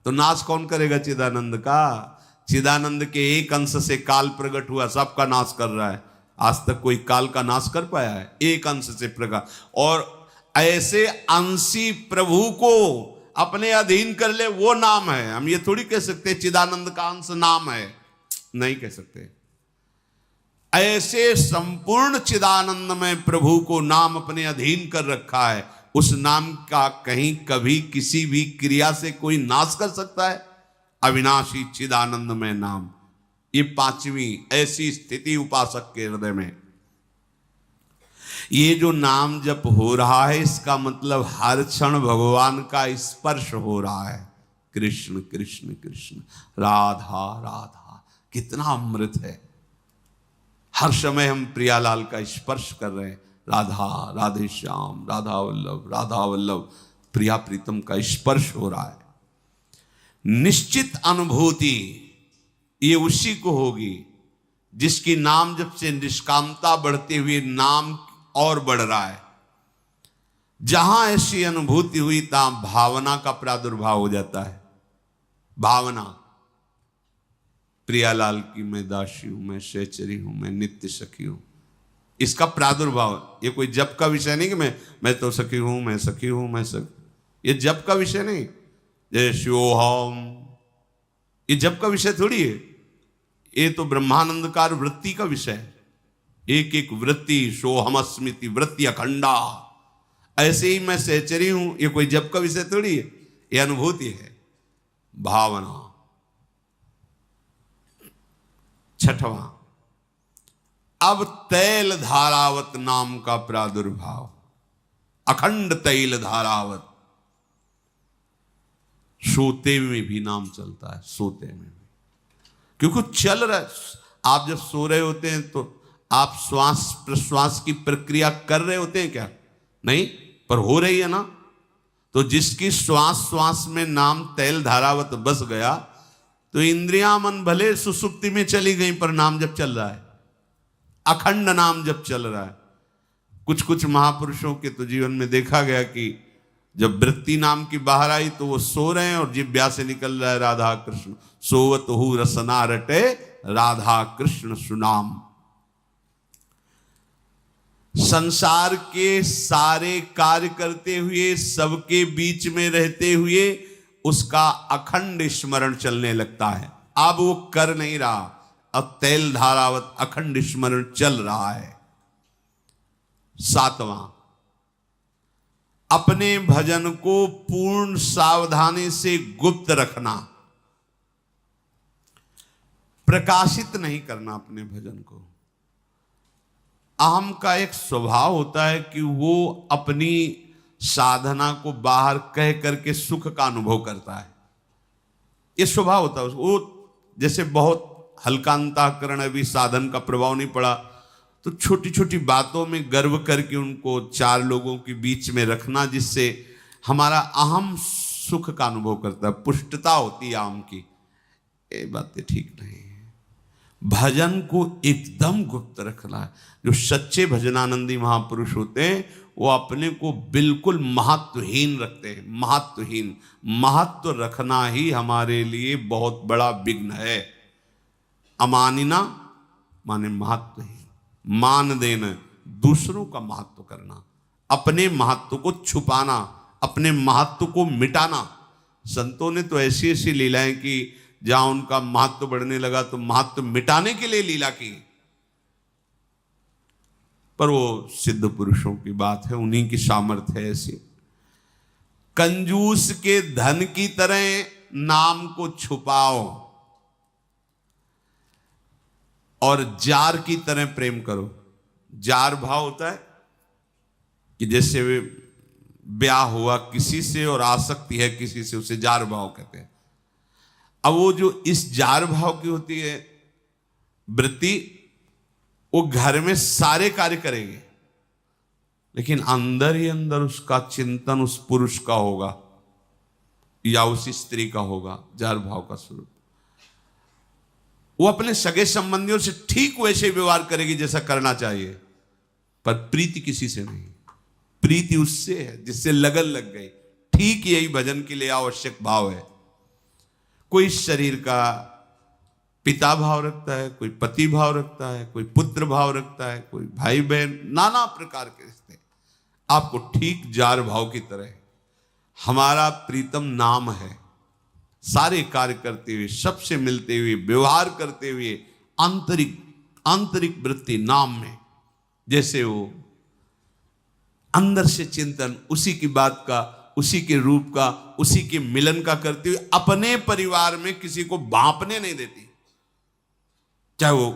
तो नाश कौन करेगा चिदानंद का? चिदानंद के एक अंश से काल प्रकट हुआ, सबका नाश कर रहा है। आज तक कोई काल का नाश कर पाया है? एक अंश से प्रकट। और ऐसे अंशी प्रभु को अपने अधीन कर ले, वो नाम है। हम ये थोड़ी कह सकते चिदानंद का अंश नाम है, नहीं कह सकते। ऐसे संपूर्ण चिदानंद में प्रभु को नाम अपने अधीन कर रखा है। उस नाम का कहीं कभी किसी भी क्रिया से कोई नाश कर सकता है? अविनाशी चिदानंद में नाम, ये पांचवी ऐसी स्थिति उपासक के हृदय में। ये जो नाम जप हो रहा है, इसका मतलब हर क्षण भगवान का स्पर्श हो रहा है। कृष्ण कृष्ण कृष्ण, राधा राधा, कितना अमृत है। हर समय हम प्रियालाल का स्पर्श कर रहे हैं। राधा राधे श्याम, राधा वल्लभ, राधा वल्लभ, प्रिया प्रीतम का स्पर्श हो रहा है। निश्चित अनुभूति ये उसी को होगी जिसकी नाम जब से निष्कामता बढ़ते हुए नाम और बढ़ रहा है। जहां ऐसी अनुभूति हुई तहां भावना का प्रादुर्भाव हो जाता है। भावना, प्रियालाल की मैं दासी हूं, मैं सहचरी हूं, मैं नित्य सखी हूं, इसका प्रादुर्भाव। ये कोई जप का विषय नहीं कि मैं तो सखी हूं, मैं सखी हूं, मैं सखी। ये जप का विषय नहीं। जय शिवोहम, ये जप का विषय थोड़ी है। ये तो ब्रह्मानंदकार वृत्ति का विषय है। एक एक वृत्ति, सोहमस्मिति वृत्ति अखंडा। ऐसे ही मैं सहचरी हूं, ये कोई जप का विषय थोड़ी है, ये अनुभूति है, भावना। छठवां, अब तैल धारावत नाम का प्रादुर्भाव। अखंड तैल धारावत, सोते में भी नाम चलता है, सोते में भी, क्योंकि चल रहा है। आप जब सो रहे होते हैं तो आप श्वास प्रश्वास की प्रक्रिया कर रहे होते हैं क्या? नहीं, पर हो रही है ना। तो जिसकी श्वास श्वास में नाम तैल धारावत बस गया, तो इंद्रियां मन भले सुसुप्ति में चली गई, पर नाम जब चल रहा है, अखंड नाम जब चल रहा है। कुछ कुछ महापुरुषों के तो जीवन में देखा गया कि जब वृत्ति नाम की बाहर आई तो वो सो रहे हैं और जिह्वा से निकल रहा है राधा कृष्ण। सोवत हु रसना रटे, राधा कृष्ण सुनाम। संसार के सारे कार्य करते हुए, सबके बीच में रहते हुए उसका अखंड स्मरण चलने लगता है। अब वो कर नहीं रहा, अब तैल धारावत अखंड स्मरण चल रहा है। सातवां, अपने भजन को पूर्ण सावधानी से गुप्त रखना। प्रकाशित नहीं करना अपने भजन को। अहम का एक स्वभाव होता है कि वो अपनी साधना को बाहर कह करके सुख का अनुभव करता है, ये स्वभाव होता है वो। जैसे बहुत हल्का अंतःकरण, अभी साधन का प्रभाव नहीं पड़ा, तो छोटी छोटी बातों में गर्व करके उनको चार लोगों के बीच में रखना, जिससे हमारा अहम सुख का अनुभव करता है, पुष्टता होती है अहम की। ये बातें ठीक नहीं है। भजन को एकदम गुप्त रखना है। जो सच्चे भजनानंदी महापुरुष होते हैं वो अपने को बिल्कुल महत्वहीन रखते हैं। महत्वहीन, महत्व रखना ही हमारे लिए बहुत बड़ा विघ्न है। अमानिना माने महत्वहीन, मान देना, दूसरों का महत्व करना, अपने महत्व को छुपाना, अपने महत्व को मिटाना। संतों ने तो ऐसी ऐसी लीलाएं की, जहां उनका महत्व बढ़ने लगा तो महत्व मिटाने के लिए लीला की। पर वो सिद्ध पुरुषों की बात है, उन्हीं की सामर्थ्य है ऐसी। कंजूस के धन की तरह नाम को छुपाओ और जार की तरह प्रेम करो। जार भाव होता है कि जैसे ब्याह हुआ किसी से और आसक्ति है किसी से, उसे जार भाव कहते हैं। अब वो जो इस जार भाव की होती है वृत्ति, वो घर में सारे कार्य करेगी, लेकिन अंदर ही अंदर उसका चिंतन उस पुरुष का होगा या उस स्त्री का होगा। जार भाव का स्वरूप, वो अपने सगे संबंधियों से ठीक वैसे व्यवहार करेगी जैसा करना चाहिए, पर प्रीति किसी से नहीं। प्रीति उससे है जिससे लगन लग गई। ठीक यही भजन के लिए आवश्यक भाव है। कोई शरीर का पिता भाव रखता है, कोई पति भाव रखता है, कोई पुत्र भाव रखता है, कोई भाई बहन, नाना प्रकार के रिश्ते। आपको ठीक जार भाव की तरह हमारा प्रीतम नाम है। सारे कार्य करते हुए, सबसे मिलते हुए, व्यवहार करते हुए, आंतरिक वृत्ति नाम में, जैसे वो अंदर से चिंतन उसी की बात का, उसी के रूप का, उसी के मिलन का करते हुए अपने परिवार में किसी को भांपने नहीं देती। चाहे वो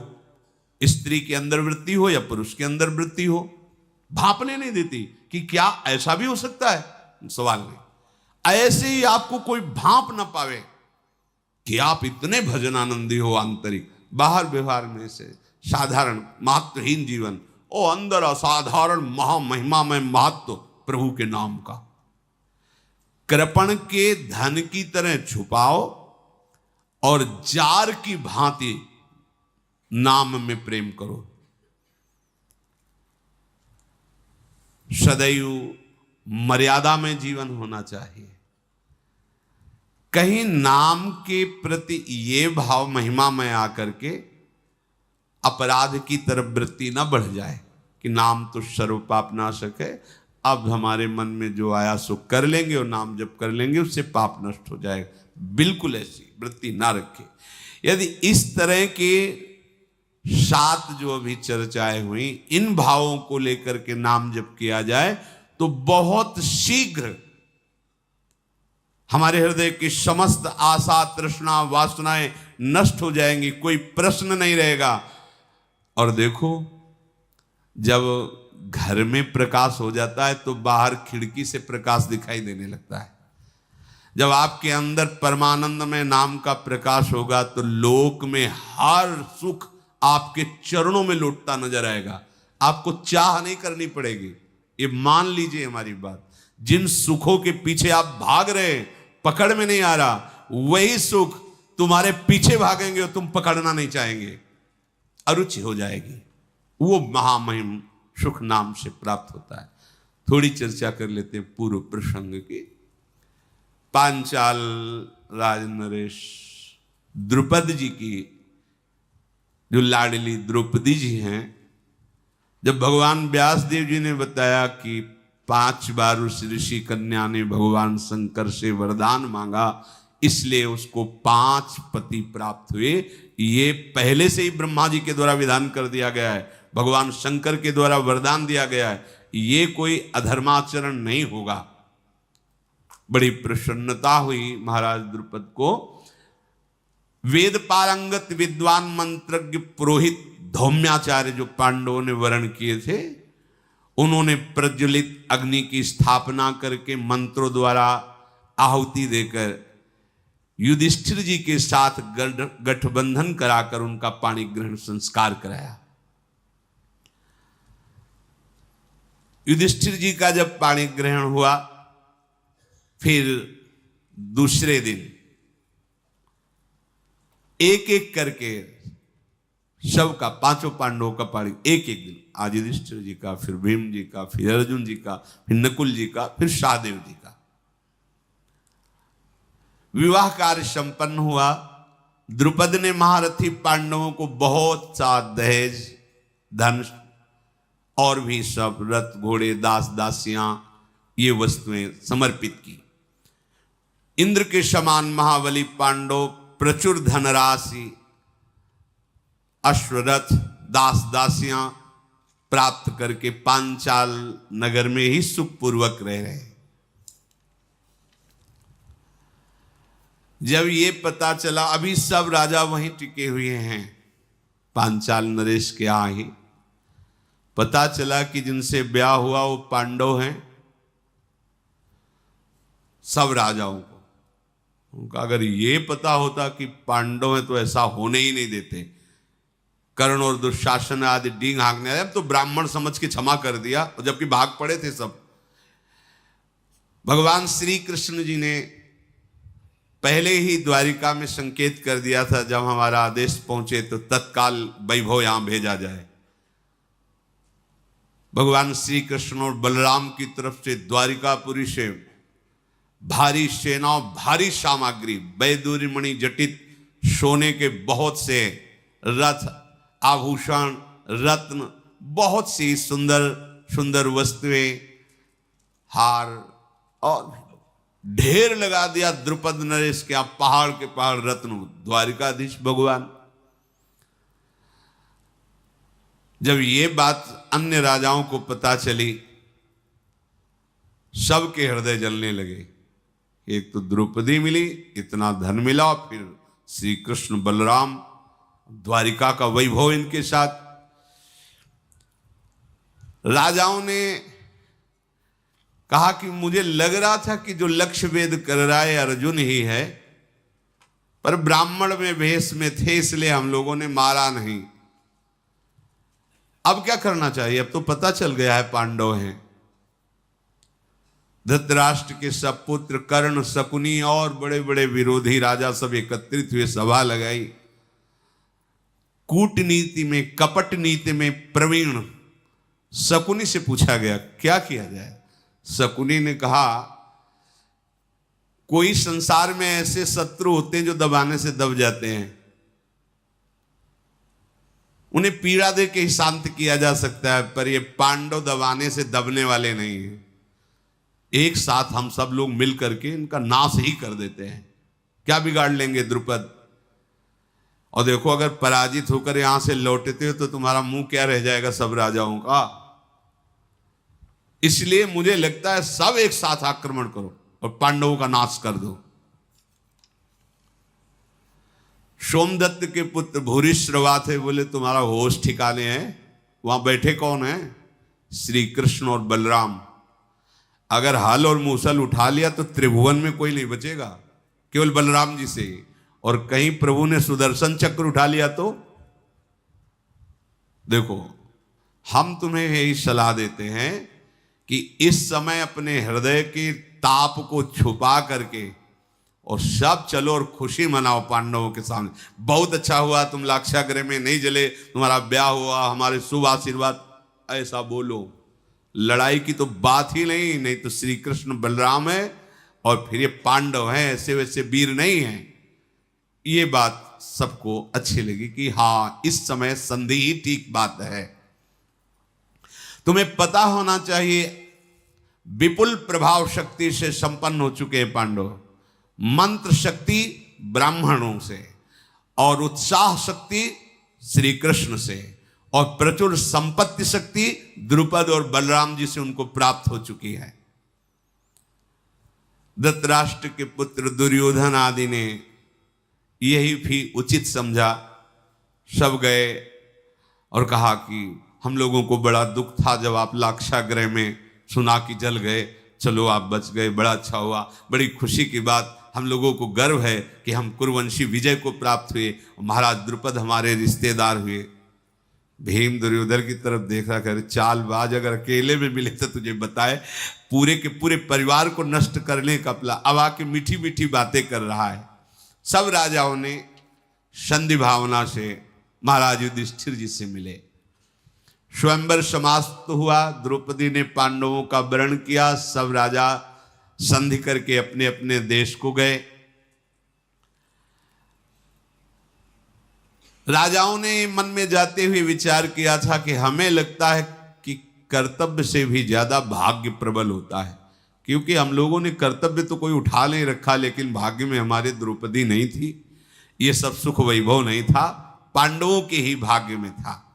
स्त्री के अंदर वृत्ति हो या पुरुष के अंदर वृत्ति हो, भांपने नहीं देती कि क्या ऐसा भी हो सकता है। सवाल नहीं। ऐसे ही आपको कोई भांप ना पावे कि आप इतने भजनानंदी हो आंतरिक, बाहर व्यवहार में से साधारण महत्वहीन जीवन, ओ अंदर असाधारण महामहिमा में महत्व प्रभु के नाम का। कृपण के धन की तरह छुपाओ और जार की भांति नाम में प्रेम करो। सदैव मर्यादा में जीवन होना चाहिए। कहीं नाम के प्रति ये भाव महिमा में आकर के अपराध की तरफ वृत्ति ना बढ़ जाए कि नाम तो सर्व पाप नाशक है, अब हमारे मन में जो आया सो कर लेंगे और नाम जब कर लेंगे उससे पाप नष्ट हो जाएगा। बिल्कुल ऐसी वृत्ति ना रखे। यदि इस तरह के 7 जो अभी चर्चाएं हुई, इन भावों को लेकर के नाम जप किया जाए तो बहुत शीघ्र हमारे हृदय की समस्त आशा, तृष्णा, वासनाएं नष्ट हो जाएंगी। कोई प्रश्न नहीं रहेगा। और देखो, जब घर में प्रकाश हो जाता है तो बाहर खिड़की से प्रकाश दिखाई देने लगता है। जब आपके अंदर परमानंद में नाम का प्रकाश होगा तो लोक में हर सुख आपके चरणों में लौटता नजर आएगा। आपको चाह नहीं करनी पड़ेगी। ये मान लीजिए हमारी बात। जिन सुखों के पीछे आप भाग रहे हैं, पकड़ में नहीं आ रहा, वही सुख तुम्हारे पीछे भागेंगे और तुम पकड़ना नहीं चाहेंगे, अरुचि हो जाएगी। वो महामहिम सुख नाम से प्राप्त होता है। थोड़ी चर्चा कर लेते हैं पूर्व प्रसंग की। पांचाल राज नरेश द्रुपद जी की जो लाडली द्रौपदी जी हैं, जब भगवान व्यासदेव जी ने बताया कि 5 बार उस ऋषि कन्या ने भगवान शंकर से वरदान मांगा, इसलिए उसको 5 पति प्राप्त हुए। ये पहले से ही ब्रह्मा जी के द्वारा विधान कर दिया गया है, भगवान शंकर के द्वारा वरदान दिया गया है। ये कोई अधर्माचरण नहीं होगा। बड़ी प्रसन्नता हुई महाराज द्रुपद को। वेद पारंगत विद्वान मंत्रज्ञ पुरोहित धौम्याचार्य जो पांडवों ने वर्ण किए थे, उन्होंने प्रज्वलित अग्नि की स्थापना करके मंत्रों द्वारा आहुति देकर युधिष्ठिर जी के साथ गठबंधन कराकर उनका पाणी ग्रहण संस्कार कराया। युधिष्ठिर जी का जब पाणी ग्रहण हुआ, फिर दूसरे दिन एक एक करके सबका, पांचों पांडवों का पाणी एक एक दिन, आज युधिष्ठिर जी का, फिर भीम जी का, फिर अर्जुन जी का, फिर नकुल जी का, फिर सहदेव जी का विवाह कार्य संपन्न हुआ। द्रुपद ने महारथी पांडवों को बहुत सा दहेज, धन और भी सब रथ घोड़े दास दासियां ये वस्तुएं समर्पित की। इंद्र के समान महाबली पांडव प्रचुर धनराशि, अश्वरथ, दास दासियां प्राप्त करके पांचाल नगर में ही सुखपूर्वक रह रहे। जब ये पता चला, अभी सब राजा वहीं टिके हुए हैं पांचाल नरेश के यहाँ ही, पता चला कि जिनसे ब्याह हुआ वो पांडव हैं, सब राजाओं को। उनका अगर ये पता होता कि पांडव हैं तो ऐसा होने ही नहीं देते। कर्ण और दुशासन आदि डींग हाँकने आए, तो ब्राह्मण समझ के क्षमा कर दिया, और जबकि भाग पड़े थे सब। भगवान श्री कृष्ण जी ने पहले ही द्वारिका में संकेत कर दिया था, जब हमारा आदेश पहुंचे तो तत्काल वैभव यहां भेजा जाए। भगवान श्री कृष्ण और बलराम की तरफ से द्वारिकापुरी से भारी सेना, भारी सामग्री, वैदूर्यमणि जटित सोने के बहुत से रथ, आभूषण, रत्न, बहुत सी सुंदर सुंदर वस्तुएं, हार और ढेर लगा दिया द्रुपद नरेश के, पहाड़ के पहाड़ रत्न। द्वारिकाधीश भगवान, जब ये बात अन्य राजाओं को पता चली, सबके हृदय जलने लगे। एक तो द्रौपदी मिली, इतना धन मिला, फिर श्री कृष्ण बलराम, द्वारिका का वैभव इनके साथ। राजाओं ने कहा कि मुझे लग रहा था कि जो लक्ष्य वेद कर रहा है अर्जुन ही है, पर ब्राह्मण में भेष में थे, इसलिए हम लोगों ने मारा नहीं। अब क्या करना चाहिए? अब तो पता चल गया है पांडव हैं। धृतराष्ट्र के सब पुत्र, कर्ण, शकुनी और बड़े बड़े विरोधी राजा सब एकत्रित हुए, सभा लगाई। कूटनीति में, कपट नीति में प्रवीण शकुनी से पूछा गया क्या किया जाए। शकुनी ने कहा, कोई संसार में ऐसे शत्रु होते हैं जो दबाने से दब जाते हैं, उन्हें पीड़ा दे के ही शांत किया जा सकता है, पर ये पांडव दबाने से दबने वाले नहीं हैं। एक साथ हम सब लोग मिल करके इनका नाश ही कर देते हैं। क्या बिगाड़ लेंगे द्रुपद? और देखो, अगर पराजित होकर यहां से लौटते हो तो तुम्हारा मुंह क्या रह जाएगा सब राजाओं का। इसलिए मुझे लगता है सब एक साथ आक्रमण करो और पांडवों का नाश कर दो। सोमदत्त के पुत्र भूरिश्रवा थे, बोले तुम्हारा होश ठिकाने है? वहां बैठे कौन है? श्री कृष्ण और बलराम। अगर हल और मूसल उठा लिया तो त्रिभुवन में कोई नहीं बचेगा, केवल बलराम जी से। और कहीं प्रभु ने सुदर्शन चक्र उठा लिया तो देखो, हम तुम्हें यही सलाह देते हैं कि इस समय अपने हृदय के ताप को छुपा करके और सब चलो और खुशी मनाओ पांडवों के सामने। बहुत अच्छा हुआ तुम लाक्षागृह में नहीं जले, तुम्हारा ब्याह हुआ, हमारे शुभ आशीर्वाद, ऐसा बोलो। लड़ाई की तो बात ही नहीं तो श्री कृष्ण बलराम है और फिर ये पांडव हैं, ऐसे वैसे वीर नहीं हैं। ये बात सबको अच्छी लगी कि हाँ, इस समय संधि ही ठीक बात है। तुम्हें पता होना चाहिए, विपुल प्रभाव शक्ति से संपन्न हो चुके हैं पांडव, मंत्र शक्ति ब्राह्मणों से और उत्साह शक्ति श्री कृष्ण से और प्रचुर संपत्ति शक्ति द्रुपद और बलराम जी से उनको प्राप्त हो चुकी है। धृतराष्ट्र के पुत्र दुर्योधन आदि ने यही भी उचित समझा। सब गए और कहा कि हम लोगों को बड़ा दुख था जब आप लाक्षागृह में सुना कि जल गए, चलो आप बच गए, बड़ा अच्छा हुआ, बड़ी खुशी की बात। हम लोगों को गर्व है कि हम कुरुवंशी विजय को प्राप्त हुए, महाराज द्रुपद हमारे रिश्तेदार हुए। भीम दुर्योधन की तरफ देख रहा, कर चालबाज, अगर अकेले में मिले तो तुझे बताए, पूरे के पूरे परिवार को नष्ट करने का प्लान। अब आके मीठी मीठी बातें कर रहा है। सब राजाओं ने संधि भावना से महाराज युधिष्ठिर जी से मिले। स्वयंवर समाप्त हुआ, द्रौपदी ने पांडवों का वरण किया। सब राजा संधि करके अपने अपने देश को गए। राजाओं ने मन में जाते हुए विचार किया था कि हमें लगता है कि कर्तव्य से भी ज्यादा भाग्य प्रबल होता है, क्योंकि हम लोगों ने कर्तव्य तो कोई उठा नहीं रखा, लेकिन भाग्य में हमारे द्रौपदी नहीं थी, ये सब सुख वैभव नहीं था, पांडवों के ही भाग्य में था।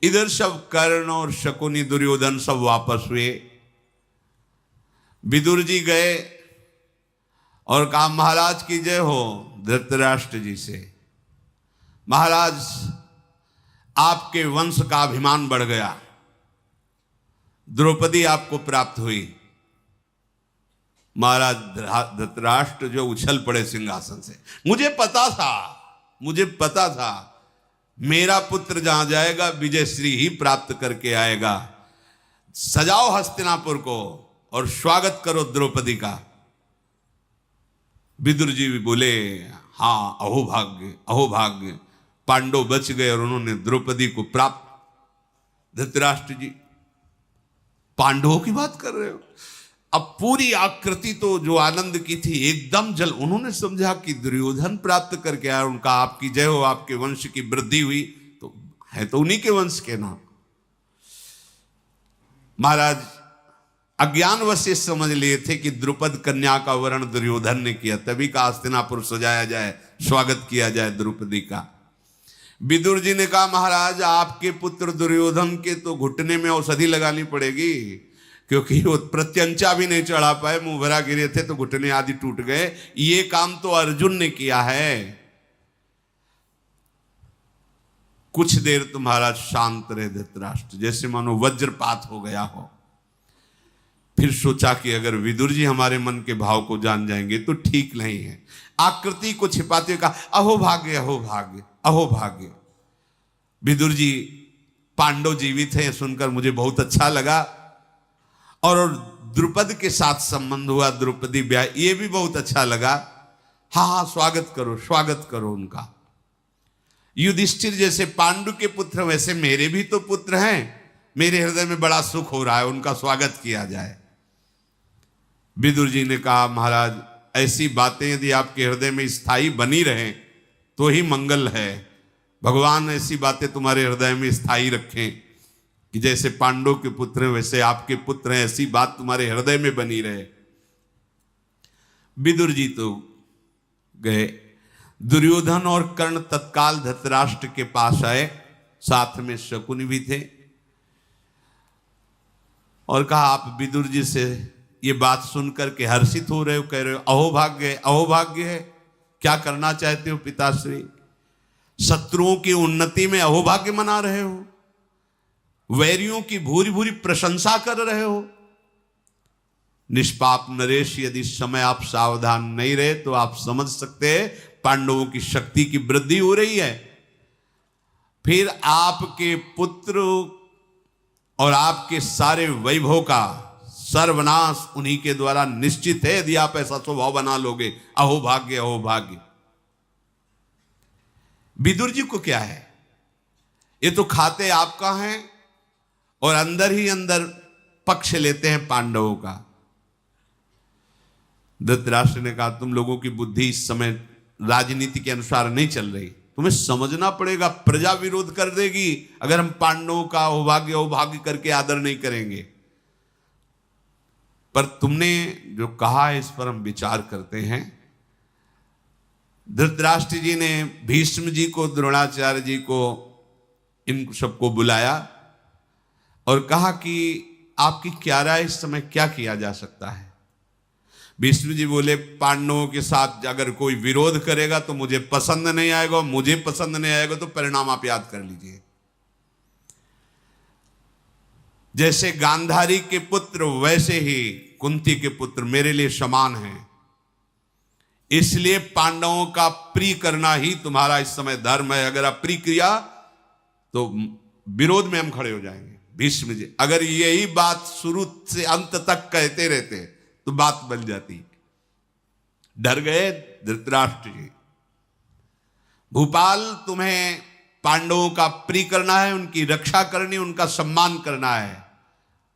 इधर सब कर्ण और शकुनी दुर्योधन सब वापस हुए। विदुर जी गए और कहा महाराज की जय हो धृतराष्ट्र जी से, महाराज आपके वंश का अभिमान बढ़ गया, द्रौपदी आपको प्राप्त हुई। महाराज धृतराष्ट्र जो उछल पड़े सिंहासन से। मुझे पता था मेरा पुत्र जहां जाएगा विजय श्री ही प्राप्त करके आएगा। सजाओ हस्तिनापुर को और स्वागत करो द्रौपदी का। विदुर जी भी बोले हाँ, अहो भाग्य, पांडव बच गए और उन्होंने द्रौपदी को प्राप्त। धृतराष्ट्र जी पांडवों की बात कर रहे हो? अब पूरी आकृति तो जो आनंद की थी एकदम जल। उन्होंने समझा कि दुर्योधन प्राप्त करके आया, उनका आपकी जय हो, आपके वंश की वृद्धि हुई, तो है तो उन्हीं के वंश के ना। महाराज अज्ञानवश से समझ लिए थे कि द्रुपद कन्या का वरण दुर्योधन ने किया, तभी का हस्तिनापुर सजाया जाए, स्वागत किया जाए द्रौपदी का। विदुर जी ने कहा महाराज आपके पुत्र दुर्योधन के तो घुटने में औषधि लगानी पड़ेगी, क्योंकि वो प्रत्यंचा भी नहीं चढ़ा पाए, मुंह भरा गिरे थे तो घुटने आदि टूट गए। ये काम तो अर्जुन ने किया है। कुछ देर तुम्हारा शांत रहे धृतराष्ट्र, जैसे मानो वज्रपात हो गया हो। फिर सोचा कि अगर विदुर जी हमारे मन के भाव को जान जाएंगे तो ठीक नहीं है। आकृति को छिपाते हुए कहा अहो भाग्य, अहो भाग्य, अहो भाग्य। विदुर जी पांडव जीवित हैं सुनकर मुझे बहुत अच्छा लगा, और द्रुपद के साथ संबंध हुआ, द्रौपदी ब्याह, ये भी बहुत अच्छा लगा। हाँ, स्वागत करो उनका। युधिष्ठिर जैसे पांडु के पुत्र वैसे मेरे भी तो पुत्र हैं, मेरे हृदय में बड़ा सुख हो रहा है, उनका स्वागत किया जाए। विदुर जी ने कहा महाराज ऐसी बातें यदि आपके हृदय में स्थायी बनी रहें तो ही मंगल है। भगवान ऐसी बातें तुम्हारे हृदय में स्थायी रखें कि जैसे पांडव के पुत्र हैं वैसे आपके पुत्र हैं, ऐसी बात तुम्हारे हृदय में बनी रहे। विदुर जी तो गए। दुर्योधन और कर्ण तत्काल धृतराष्ट्र के पास आए, साथ में शकुनी भी थे, और कहा आप विदुर जी से ये बात सुनकर के हर्षित हो रहे हो, कह रहे हो अहो भाग्य है, क्या करना चाहते हो पिताश्री? शत्रुओं की उन्नति में अहोभाग्य मना रहे हो, वैरियों की भूरी भूरी प्रशंसा कर रहे हो। निष्पाप नरेश, यदि समय आप सावधान नहीं रहे तो आप समझ सकते हैं पांडवों की शक्ति की वृद्धि हो रही है। फिर आपके पुत्र और आपके सारे वैभव का सर्वनाश उन्हीं के द्वारा निश्चित है, यदि आप ऐसा स्वभाव बना लोगे। अहो भाग्य, अहो भाग्य। विदुर जी को क्या है, ये तो खाते आपका है और अंदर ही अंदर पक्ष लेते हैं पांडवों का। धृतराष्ट्र ने कहा तुम लोगों की बुद्धि इस समय राजनीति के अनुसार नहीं चल रही, तुम्हें समझना पड़ेगा, प्रजा विरोध कर देगी अगर हम पांडवों का अहोभाग्य करके आदर नहीं करेंगे। पर तुमने जो कहा है इस पर हम विचार करते हैं। धृतराष्ट्र जी ने भीष्म जी को, द्रोणाचार्य जी को, इन सबको बुलाया और कहा कि आपकी क्या राय, इस समय क्या किया जा सकता है? भीष्म जी बोले पांडवों के साथ अगर कोई विरोध करेगा तो मुझे पसंद नहीं आएगा, मुझे पसंद नहीं आएगा तो परिणाम आप याद कर लीजिए। जैसे गांधारी के पुत्र वैसे ही कुंती के पुत्र मेरे लिए समान हैं, इसलिए पांडवों का प्रिय करना ही तुम्हारा इस समय धर्म है। अगर अप्रिय किया तो विरोध में हम खड़े हो जाएंगे। भीष्म जी अगर यही बात शुरू से अंत तक कहते रहते तो बात बन जाती। डर गए धृतराष्ट्र जी। भूपाल तुम्हें पांडवों का प्रिय करना है, उनकी रक्षा करनी, उनका सम्मान करना है,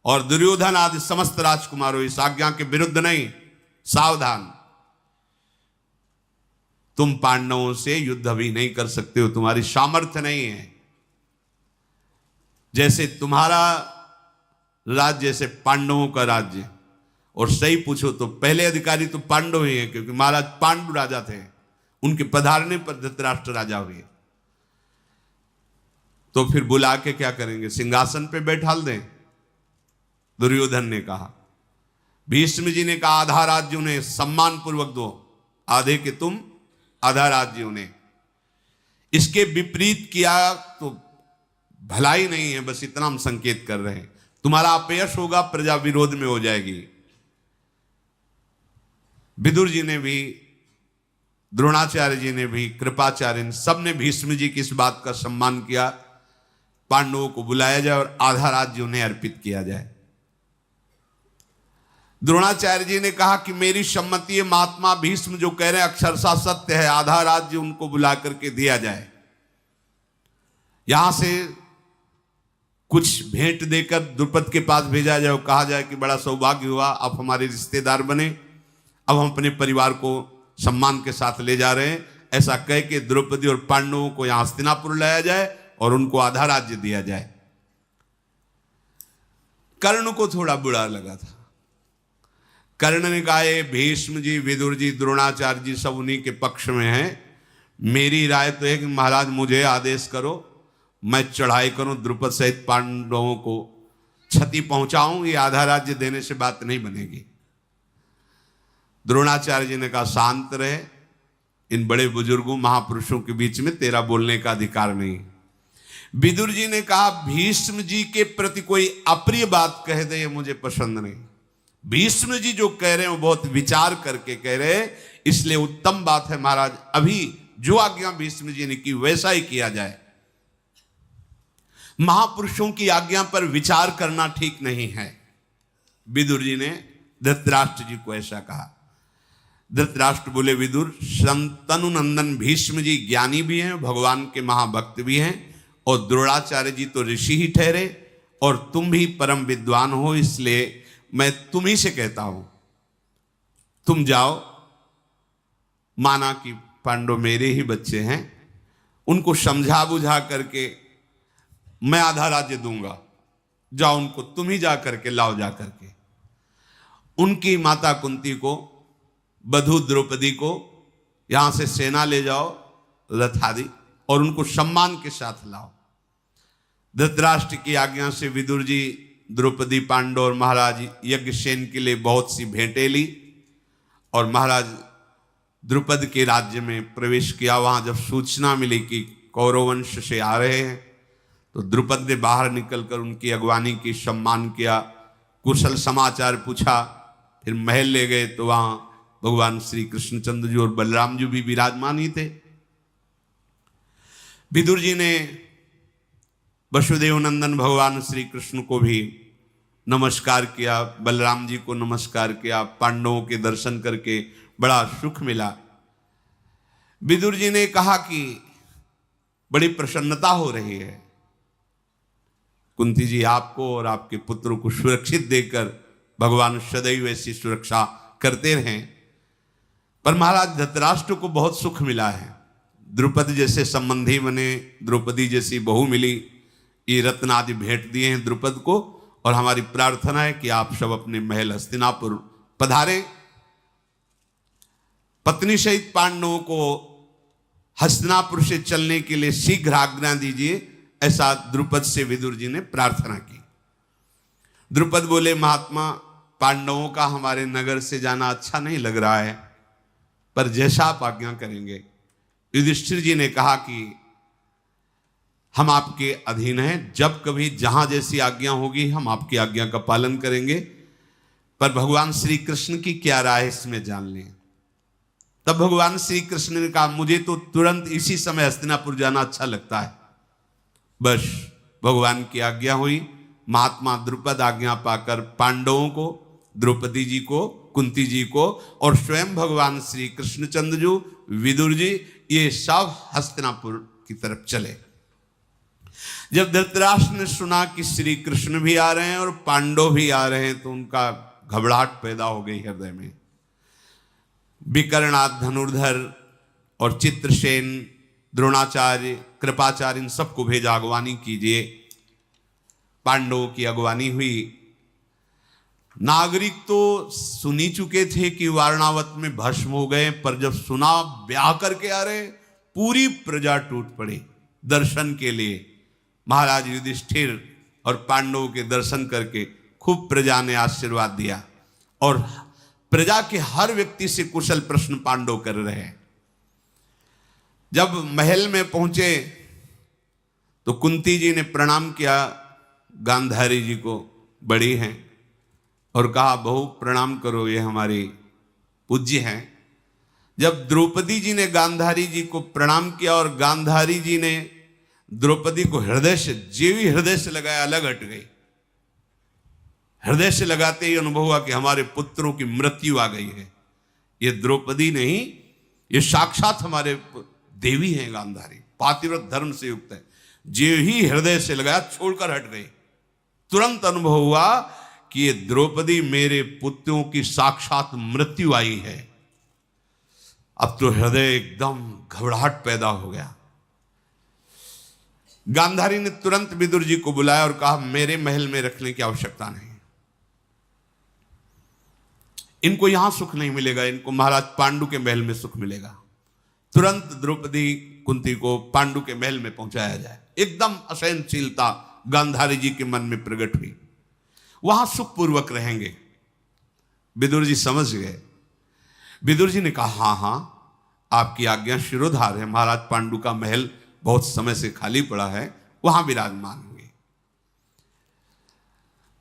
और दुर्योधन आदि समस्त राजकुमारों इस आज्ञा के विरुद्ध नहीं। सावधान, तुम पांडवों से युद्ध भी नहीं कर सकते हो, तुम्हारी सामर्थ्य नहीं है। जैसे तुम्हारा राज्य जैसे पांडवों का राज्य, और सही पूछो तो पहले अधिकारी तो पांडव ही हैं, क्योंकि महाराज पांडु राजा थे, उनके पधारने पर धृतराष्ट्र राजा हुए। तो फिर बुला के क्या करेंगे, सिंहासन पे बैठाल दें? दुर्योधन ने कहा। भीष्म जी ने कहा आधा राज्य उन्हें सम्मान पूर्वक दो, आधे के तुम, आधा राज्य उन्हें। इसके विपरीत किया तो भलाई नहीं है, बस इतना हम संकेत कर रहे हैं। तुम्हारा अपयश होगा, प्रजा विरोध में हो जाएगी। विदुर जी ने भी, द्रोणाचार्य जी ने भी, कृपाचार्य, सब ने भीष्म जी की इस बात का सम्मान किया। पांडवों को बुलाया जाए और आधा राज्य उन्हें अर्पित किया जाए। द्रोणाचार्य जी ने कहा कि मेरी सम्मति है, महात्मा भीष्म जो कह रहे हैं अक्षरशः सत्य है, आधा राज्य उनको बुला करके दिया जाए। यहां से कुछ भेंट देकर द्रुपद के पास भेजा जाए, कहा जाए कि बड़ा सौभाग्य हुआ, आप हमारे रिश्तेदार बने, अब हम अपने परिवार को सम्मान के साथ ले जा रहे हैं। ऐसा कह के द्रौपदी और पांडवों को यहां हस्तिनापुर लाया जाए और उनको आधा राज्य दिया जाए। कर्ण को थोड़ा बुरा लगा था। कर्ण ने कहा भीष्म जी, विदुर जी, द्रोणाचार्य जी सब उन्हीं के पक्ष में हैं, मेरी राय तो है कि महाराज मुझे आदेश करो, मैं चढ़ाई करूं, द्रुपद सहित पांडवों को क्षति पहुंचाऊं, ये आधा राज्य देने से बात नहीं बनेगी। द्रोणाचार्य जी ने कहा शांत रहे, इन बड़े बुजुर्गों महापुरुषों के बीच में तेरा बोलने का अधिकार नहीं। विदुर जी ने कहा भीष्म जी के प्रति कोई अप्रिय बात कह दे ये मुझे पसंद नहीं। भीष्म जी जो कह रहे हैं वो बहुत विचार करके कह रहे हैं, इसलिए उत्तम बात है महाराज अभी जो आज्ञा भीष्म जी ने की वैसा ही किया जाए। महापुरुषों की आज्ञा पर विचार करना ठीक नहीं है। विदुर जी ने धृतराष्ट्र जी को ऐसा कहा। धृतराष्ट्र बोले विदुर, शंतनु नंदन भीष्म जी ज्ञानी भी हैं, भगवान के महाभक्त भी हैं, और द्रोणाचार्य जी तो ऋषि ही ठहरे, और तुम भी परम विद्वान हो, इसलिए मैं तुम ही से कहता हूं तुम जाओ, माना कि पांडव मेरे ही बच्चे हैं, उनको समझा बुझा करके मैं आधा राज्य दूंगा, जाओ उनको तुम ही जा करके लाओ, जा करके उनकी माता कुंती को, बधू द्रौपदी को यहां से सेना ले जाओ रथ आदि, और उनको सम्मान के साथ लाओ। धृतराष्ट्र की आज्ञा से विदुर जी द्रौपदी, पांडव और महाराज यज्ञसेन के लिए बहुत सी भेंटें ली, और महाराज द्रुपद के राज्य में प्रवेश किया। वहां जब सूचना मिली कि कौरव वंश से आ रहे हैं, तो द्रुपद ने बाहर निकलकर उनकी अगवानी की, सम्मान किया, कुशल समाचार पूछा, फिर महल ले गए तो वहां भगवान श्री कृष्णचंद्र जी और बलराम जी भी विराजमान ही थे। विदुर जी ने वसुदेव नंदन भगवान श्री कृष्ण को भी नमस्कार किया, बलराम जी को नमस्कार किया, पांडवों के दर्शन करके बड़ा सुख मिला। विदुर जी ने कहा कि बड़ी प्रसन्नता हो रही है कुंती जी, आपको और आपके पुत्रों को सुरक्षित देकर भगवान सदैव ऐसी सुरक्षा करते रहें। पर महाराज धृतराष्ट्र को बहुत सुख मिला है, द्रुपद जैसे संबंधी बने, द्रौपदी जैसी बहू मिली, ये रत्न आदि भेंट दिए हैं द्रुपद को, और हमारी प्रार्थना है कि आप सब अपने महल हस्तिनापुर पधारें। पत्नी सहित पांडवों को हस्तिनापुर से चलने के लिए शीघ्र आज्ञा दीजिए, ऐसा द्रुपद से विदुर जी ने प्रार्थना की। द्रुपद बोले महात्मा पांडवों का हमारे नगर से जाना अच्छा नहीं लग रहा है, पर जैसा आप आज्ञा करेंगे। युधिष्ठिर जी ने कहा कि हम आपके अधीन हैं, जब कभी जहां जैसी आज्ञा होगी हम आपकी आज्ञा का पालन करेंगे, पर भगवान श्री कृष्ण की क्या राय है इसमें जान लें। तब भगवान श्री कृष्ण ने कहा, मुझे तो तुरंत इसी समय हस्तिनापुर जाना अच्छा लगता है। बस भगवान की आज्ञा हुई। महात्मा द्रुपद आज्ञा पाकर पांडवों को, द्रौपदी जी को, कुंती जी को और स्वयं भगवान श्री कृष्णचंद्र जी, विदुर जी, ये सब हस्तिनापुर की तरफ चले। जब धृतराष्ट्र ने सुना कि श्री कृष्ण भी आ रहे हैं और पांडव भी आ रहे हैं, तो उनका घबराहट पैदा हो गई हृदय में। विकर्णाद, धनुर्धर और चित्रसेन, द्रोणाचार्य, कृपाचार्य, इन सबको भेजा, अगवानी कीजिए। पांडवों की अगवानी हुई। नागरिक तो सुन ही चुके थे कि वारणावत में भस्म हो गए, पर जब सुना ब्याह करके आ रहे, पूरी प्रजा टूट पड़ी दर्शन के लिए। महाराज युधिष्ठिर और पांडवों के दर्शन करके खूब प्रजा ने आशीर्वाद दिया, और प्रजा के हर व्यक्ति से कुशल प्रश्न पांडव कर रहे हैं। जब महल में पहुंचे तो कुंती जी ने प्रणाम किया गांधारी जी को, बड़ी हैं, और कहा बहू प्रणाम करो, ये हमारी पूज्य हैं। जब द्रौपदी जी ने गांधारी जी को प्रणाम किया और गांधारी जी ने द्रौपदी को हृदय से, जेवी हृदय से लगाया, अलग हट गई। हृदय से लगाते ही अनुभव हुआ कि हमारे पुत्रों की मृत्यु आ गई है। ये द्रौपदी नहीं, ये साक्षात हमारे देवी हैं गांधारी, पातिव्रत धर्म से युक्त है। जे ही हृदय से लगाया, छोड़कर हट गई। तुरंत अनुभव हुआ कि ये द्रौपदी मेरे पुत्रों की साक्षात मृत्यु आई है। अब तो हृदय एकदम घबराहट पैदा हो गया। गांधारी ने तुरंत विदुर जी को बुलाया और कहा, मेरे महल में रखने की आवश्यकता नहीं, इनको यहां सुख नहीं मिलेगा, इनको महाराज पांडु के महल में सुख मिलेगा। तुरंत द्रौपदी कुंती को पांडु के महल में पहुंचाया जाए। एकदम असहनशीलता गांधारी जी के मन में प्रकट हुई, वहां सुखपूर्वक रहेंगे। विदुर जी समझ गए। विदुर जी ने कहा, हाँ हाँ आपकी आज्ञा शिरोधार्य है, महाराज पांडु का महल बहुत समय से खाली पड़ा है, वहां विराजमान हुए।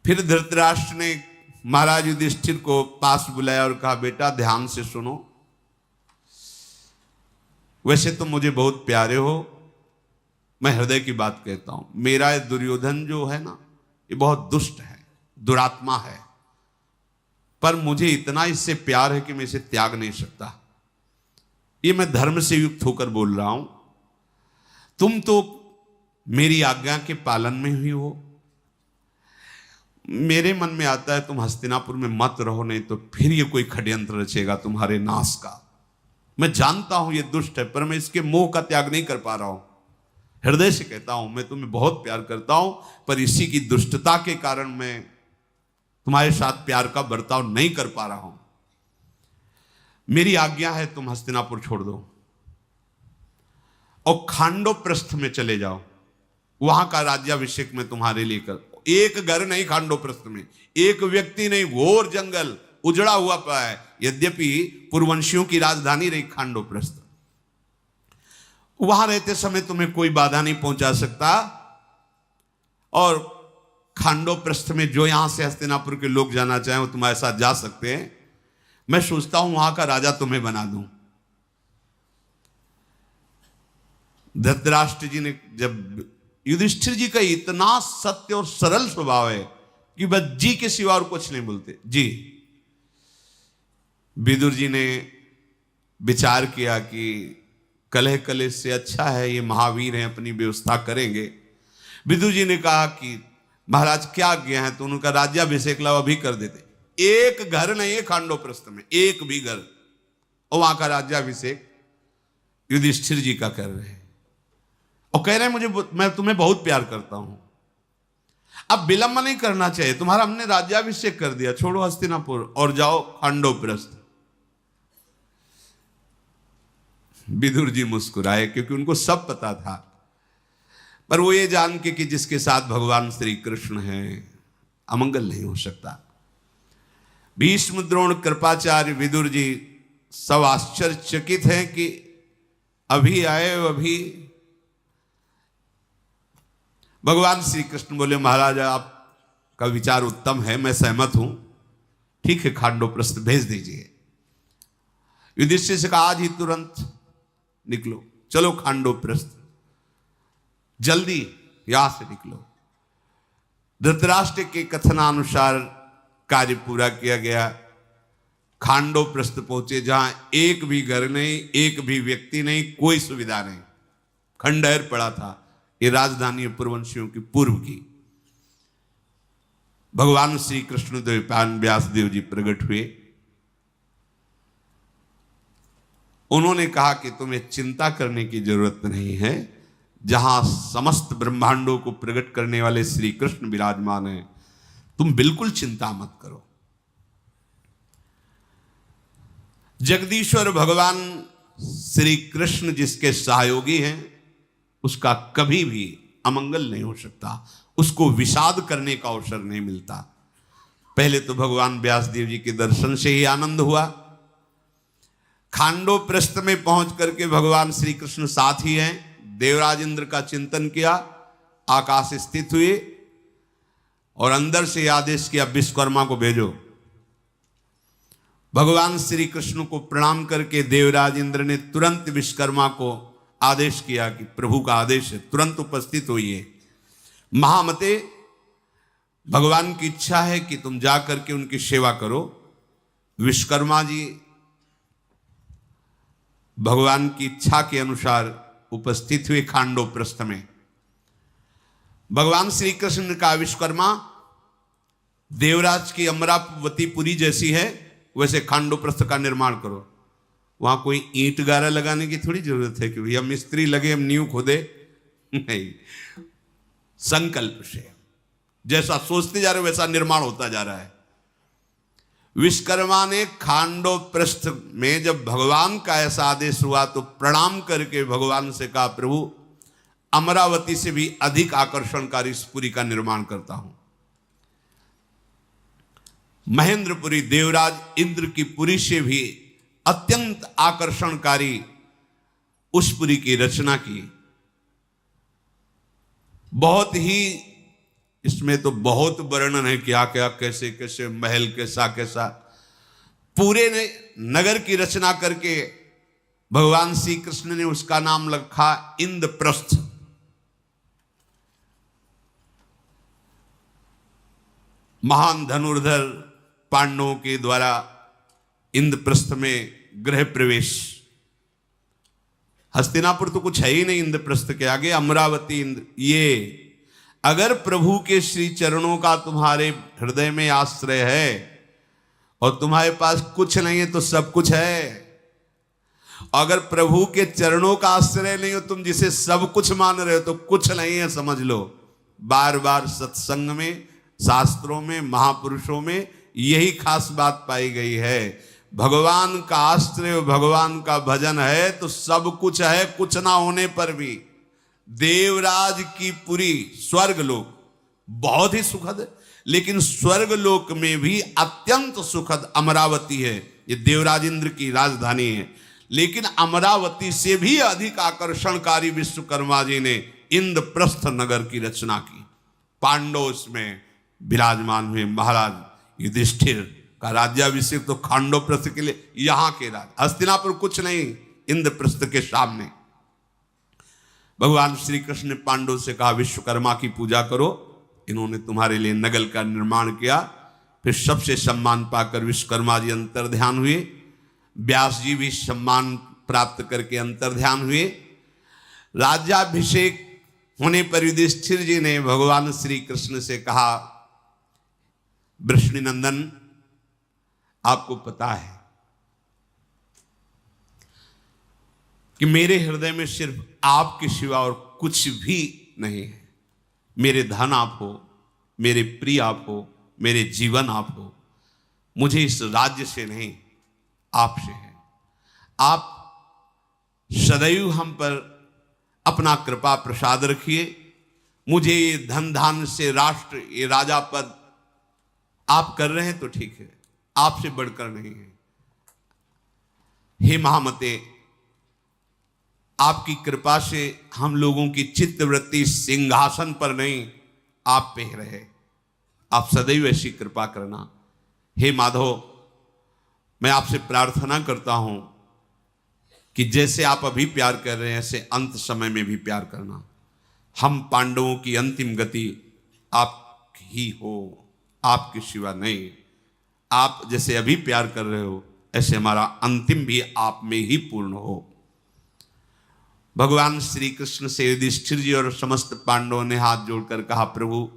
फिर धृतराष्ट्र ने महाराज युधिष्ठिर को पास बुलाया और कहा, बेटा ध्यान से सुनो, वैसे तो मुझे बहुत प्यारे हो, मैं हृदय की बात कहता हूं। मेरा ये दुर्योधन जो है ना, ये बहुत दुष्ट है, दुरात्मा है, पर मुझे इतना इससे प्यार है कि मैं इसे त्याग नहीं सकता। ये मैं धर्म से युक्त होकर बोल रहा हूं। तुम तो मेरी आज्ञा के पालन में ही हो। मेरे मन में आता है तुम हस्तिनापुर में मत रहो, नहीं तो फिर ये कोई षड्यंत्र रचेगा तुम्हारे नाश का। मैं जानता हूं ये दुष्ट है, पर मैं इसके मोह का त्याग नहीं कर पा रहा हूं। हृदय से कहता हूं, मैं तुम्हें बहुत प्यार करता हूं, पर इसी की दुष्टता के कारण मैं तुम्हारे साथ प्यार का बर्ताव नहीं कर पा रहा हूं। मेरी आज्ञा है तुम हस्तिनापुर छोड़ दो और खांडोप्रस्थ में चले जाओ, वहां का राज्याभिषेक मैं तुम्हारे लिए कर। एक घर नहीं खांडोप्रस्थ में, एक व्यक्ति नहीं, घोर जंगल उजड़ा हुआ पड़ा है। यद्यपि पूर्ववंशियों की राजधानी रही खांडोप्रस्थ, वहां रहते समय तुम्हें कोई बाधा नहीं पहुंचा सकता। और खांडोप्रस्थ में जो यहां से हस्तिनापुर के लोग जाना चाहें वो तुम्हारे साथ जा सकते हैं। मैं सोचता हूं वहां का राजा तुम्हें बना दूं। धृतराष्ट्र जी ने, जब युधिष्ठिर जी का इतना सत्य और सरल स्वभाव है कि बस जी के सिवा और कुछ नहीं बोलते, जी। विदुर जी ने विचार किया कि कलह कलह से अच्छा है ये महावीर हैं, अपनी व्यवस्था करेंगे। विदुर जी ने कहा कि महाराज क्या आज्ञा है, तो उनका राज्याभिषेक लाओ, अभी कर देते। एक घर नहीं है खांडोप्रस्थ में, एक भी घर, और वहां का राज्याभिषेक युधिष्ठिर जी का कर रहे हैं और कह रहे हैं मैं तुम्हें बहुत प्यार करता हूं। अब विलंब नहीं करना चाहिए, तुम्हारा हमने राज्याभिषेक कर दिया, छोड़ो हस्तिनापुर और जाओ खांडोप्रस्थ। विदुर जी मुस्कुराए, क्योंकि उनको सब पता था, पर वो ये जान के कि जिसके साथ भगवान श्री कृष्ण हैं अमंगल नहीं हो सकता। भीष्म, द्रोण, कृपाचार्य, विदुर जी सब आश्चर्यचकित हैं कि अभी आए, अभी। भगवान श्री कृष्ण बोले, महाराज आपका विचार उत्तम है, मैं सहमत हूं, ठीक है, खांडोप्रस्थ भेज दीजिए। युधिष्ठिर से कहा, आज ही तुरंत निकलो, चलो खांडोप्रस्थ, जल्दी यहां से निकलो। धृतराष्ट्र के कथनानुसार कार्य पूरा किया गया। खांडोप्रस्थ पहुंचे, जहां एक भी घर नहीं, एक भी व्यक्ति नहीं, कोई सुविधा नहीं, खंडहर पड़ा था। ये राजधानी पुरवंशियों की पूर्व की। भगवान श्री कृष्ण द्वैपायन व्यासदेव जी प्रकट हुए। उन्होंने कहा कि तुम्हें चिंता करने की जरूरत नहीं है, जहां समस्त ब्रह्मांडों को प्रकट करने वाले श्री कृष्ण विराजमान हैं, तुम बिल्कुल चिंता मत करो। जगदीश्वर भगवान श्री कृष्ण जिसके सहयोगी हैं, उसका कभी भी अमंगल नहीं हो सकता, उसको विषाद करने का अवसर नहीं मिलता। पहले तो भगवान व्यासदेव जी के दर्शन से ही आनंद हुआ। खांडोप्रस्थ में पहुंच करके भगवान श्री कृष्ण साथ ही हैं। देवराज इंद्र का चिंतन किया, आकाश स्थित हुए और अंदर से आदेश किया, विश्वकर्मा को भेजो। भगवान श्री कृष्ण को प्रणाम करके देवराज इंद्र ने तुरंत विश्वकर्मा को आदेश किया कि प्रभु का आदेश है, तुरंत उपस्थित होइए। महामते, भगवान की इच्छा है कि तुम जा करके उनकी सेवा करो। विश्वकर्मा जी भगवान की इच्छा के अनुसार उपस्थित हुए खांडोप्रस्थ में। भगवान श्री कृष्ण ने कहा, विश्वकर्मा, देवराज की अमरावतीपुरी जैसी है वैसे खांडोप्रस्थ का निर्माण करो। वहां कोई ईंट गारा लगाने की थोड़ी जरूरत है कि भैया मिस्त्री लगे हम नींव खोदे, नहीं, संकल्प से जैसा सोचते जा रहे हो वैसा निर्माण होता जा रहा है। विश्वकर्मा ने खांडोप्रस्थ में जब भगवान का ऐसा आदेश हुआ तो प्रणाम करके भगवान से कहा, प्रभु, अमरावती से भी अधिक आकर्षणकारी इस पुरी का निर्माण करता हूं। महेंद्रपुरी, देवराज इंद्र की पुरी से भी अत्यंत आकर्षणकारी उस पुरी की रचना की। बहुत ही, इसमें तो बहुत वर्णन है, क्या क्या, कैसे कैसे महल, कैसा कैसा, पूरे ने नगर की रचना करके भगवान श्री कृष्ण ने उसका नाम रखा इंद्रप्रस्थ। महान धनुर्धर पांडवों के द्वारा इंद्रप्रस्थ में गृह प्रवेश। हस्तिनापुर तो कुछ है ही नहीं इंद्रप्रस्थ के आगे, अमरावती इंद्र। ये अगर प्रभु के श्री चरणों का तुम्हारे हृदय में आश्रय है और तुम्हारे पास कुछ नहीं है तो सब कुछ है। अगर प्रभु के चरणों का आश्रय नहीं हो, तुम जिसे सब कुछ मान रहे हो, तो कुछ नहीं है, समझ लो। बार बार सत्संग में, शास्त्रों में, महापुरुषों में यही खास बात पाई गई है। भगवान का आश्रय, भगवान का भजन है तो सब कुछ है। कुछ ना होने पर भी देवराज की पुरी, स्वर्ग लोक बहुत ही सुखद है, लेकिन स्वर्ग लोक में भी अत्यंत सुखद अमरावती है। ये देवराज इंद्र की राजधानी है, लेकिन अमरावती से भी अधिक आकर्षणकारी विश्वकर्मा जी ने इंद्रप्रस्थ नगर की रचना की। पांडव इसमें विराजमान हुए। महाराज युधिष्ठिर का राज्याभिषेक तो खांडोप्रस्थ के लिए, यहां के राज, हस्तिनापुर कुछ नहीं इंद्रप्रस्थ के सामने। भगवान श्री कृष्ण ने पांडव से कहा, विश्वकर्मा की पूजा करो, इन्होंने तुम्हारे लिए नगर का निर्माण किया। फिर सबसे सम्मान पाकर विश्वकर्मा जी अंतर्ध्यान हुए। व्यास जी भी सम्मान प्राप्त करके अंतर्ध्यान हुए। राज्याभिषेक होने पर युधिष्ठिर जी ने भगवान श्री कृष्ण से कहा, वृष्णिनंदन, आपको पता है कि मेरे हृदय में सिर्फ आपके सिवा और कुछ भी नहीं है। मेरे धन आप हो, मेरे प्रिय आप हो, मेरे जीवन आप हो। मुझे इस राज्य से नहीं, आपसे है। आप सदैव हम पर अपना कृपा प्रसाद रखिए। मुझे ये धन धान से राष्ट्र, ये राजा पद आप कर रहे हैं तो ठीक है, आपसे बढ़कर नहीं है। हे महामते, आपकी कृपा से हम लोगों की चित्तवृत्ति सिंहासन पर नहीं, आप पे रहे। आप सदैव ऐसी कृपा करना। हे माधव, मैं आपसे प्रार्थना करता हूं कि जैसे आप अभी प्यार कर रहे हैं, ऐसे अंत समय में भी प्यार करना। हम पांडवों की अंतिम गति आप ही हो, आपके सिवा नहीं। आप जैसे अभी प्यार कर रहे हो, ऐसे हमारा अंतिम भी आप में ही पूर्ण हो। भगवान श्री कृष्ण से युधिष्ठिर जी और समस्त पांडवों ने हाथ जोड़कर कहा, प्रभु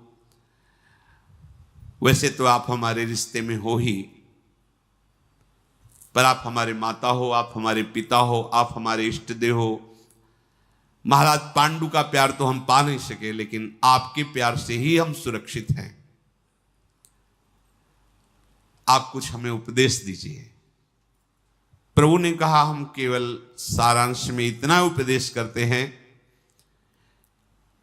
वैसे तो आप हमारे रिश्ते में हो ही, पर आप हमारे माता हो, आप हमारे पिता हो, आप हमारे इष्ट देव हो। महाराज, पांडु का प्यार तो हम पा नहीं सके, लेकिन आपके प्यार से ही हम सुरक्षित हैं। आप कुछ हमें उपदेश दीजिए। प्रभु ने कहा, हम केवल सारांश में इतना उपदेश करते हैं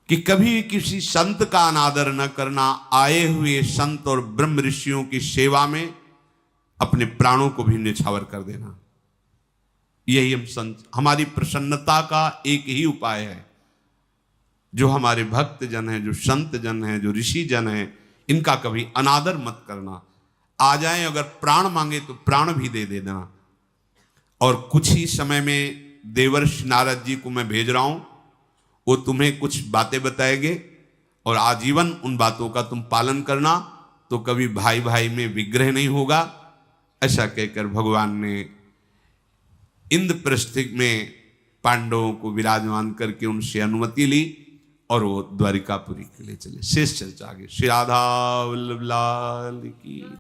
कि कभी किसी संत का अनादर न करना, आए हुए संत और ब्रह्म ऋषियों की सेवा में अपने प्राणों को भी न्यौछावर कर देना। यही हम संत, हमारी प्रसन्नता का एक ही उपाय है। जो हमारे भक्त जन हैं, जो संत जन हैं, जो ऋषि जन हैं, इनका कभी अनादर मत करना। आ जाएं, अगर प्राण मांगे तो प्राण भी दे देना। और कुछ ही समय में देवर्षि नारद जी को मैं भेज रहा हूं, वो तुम्हें कुछ बातें बताएंगे और आजीवन उन बातों का तुम पालन करना, तो कभी भाई भाई में विग्रह नहीं होगा। ऐसा कहकर भगवान ने इंद्रप्रस्थ में पांडवों को विराजमान करके उनसे अनुमति ली और वो द्वारिकापुरी के लिए चले। शेष चर्चा आगे। श्री राधा वल्लभ लाल की।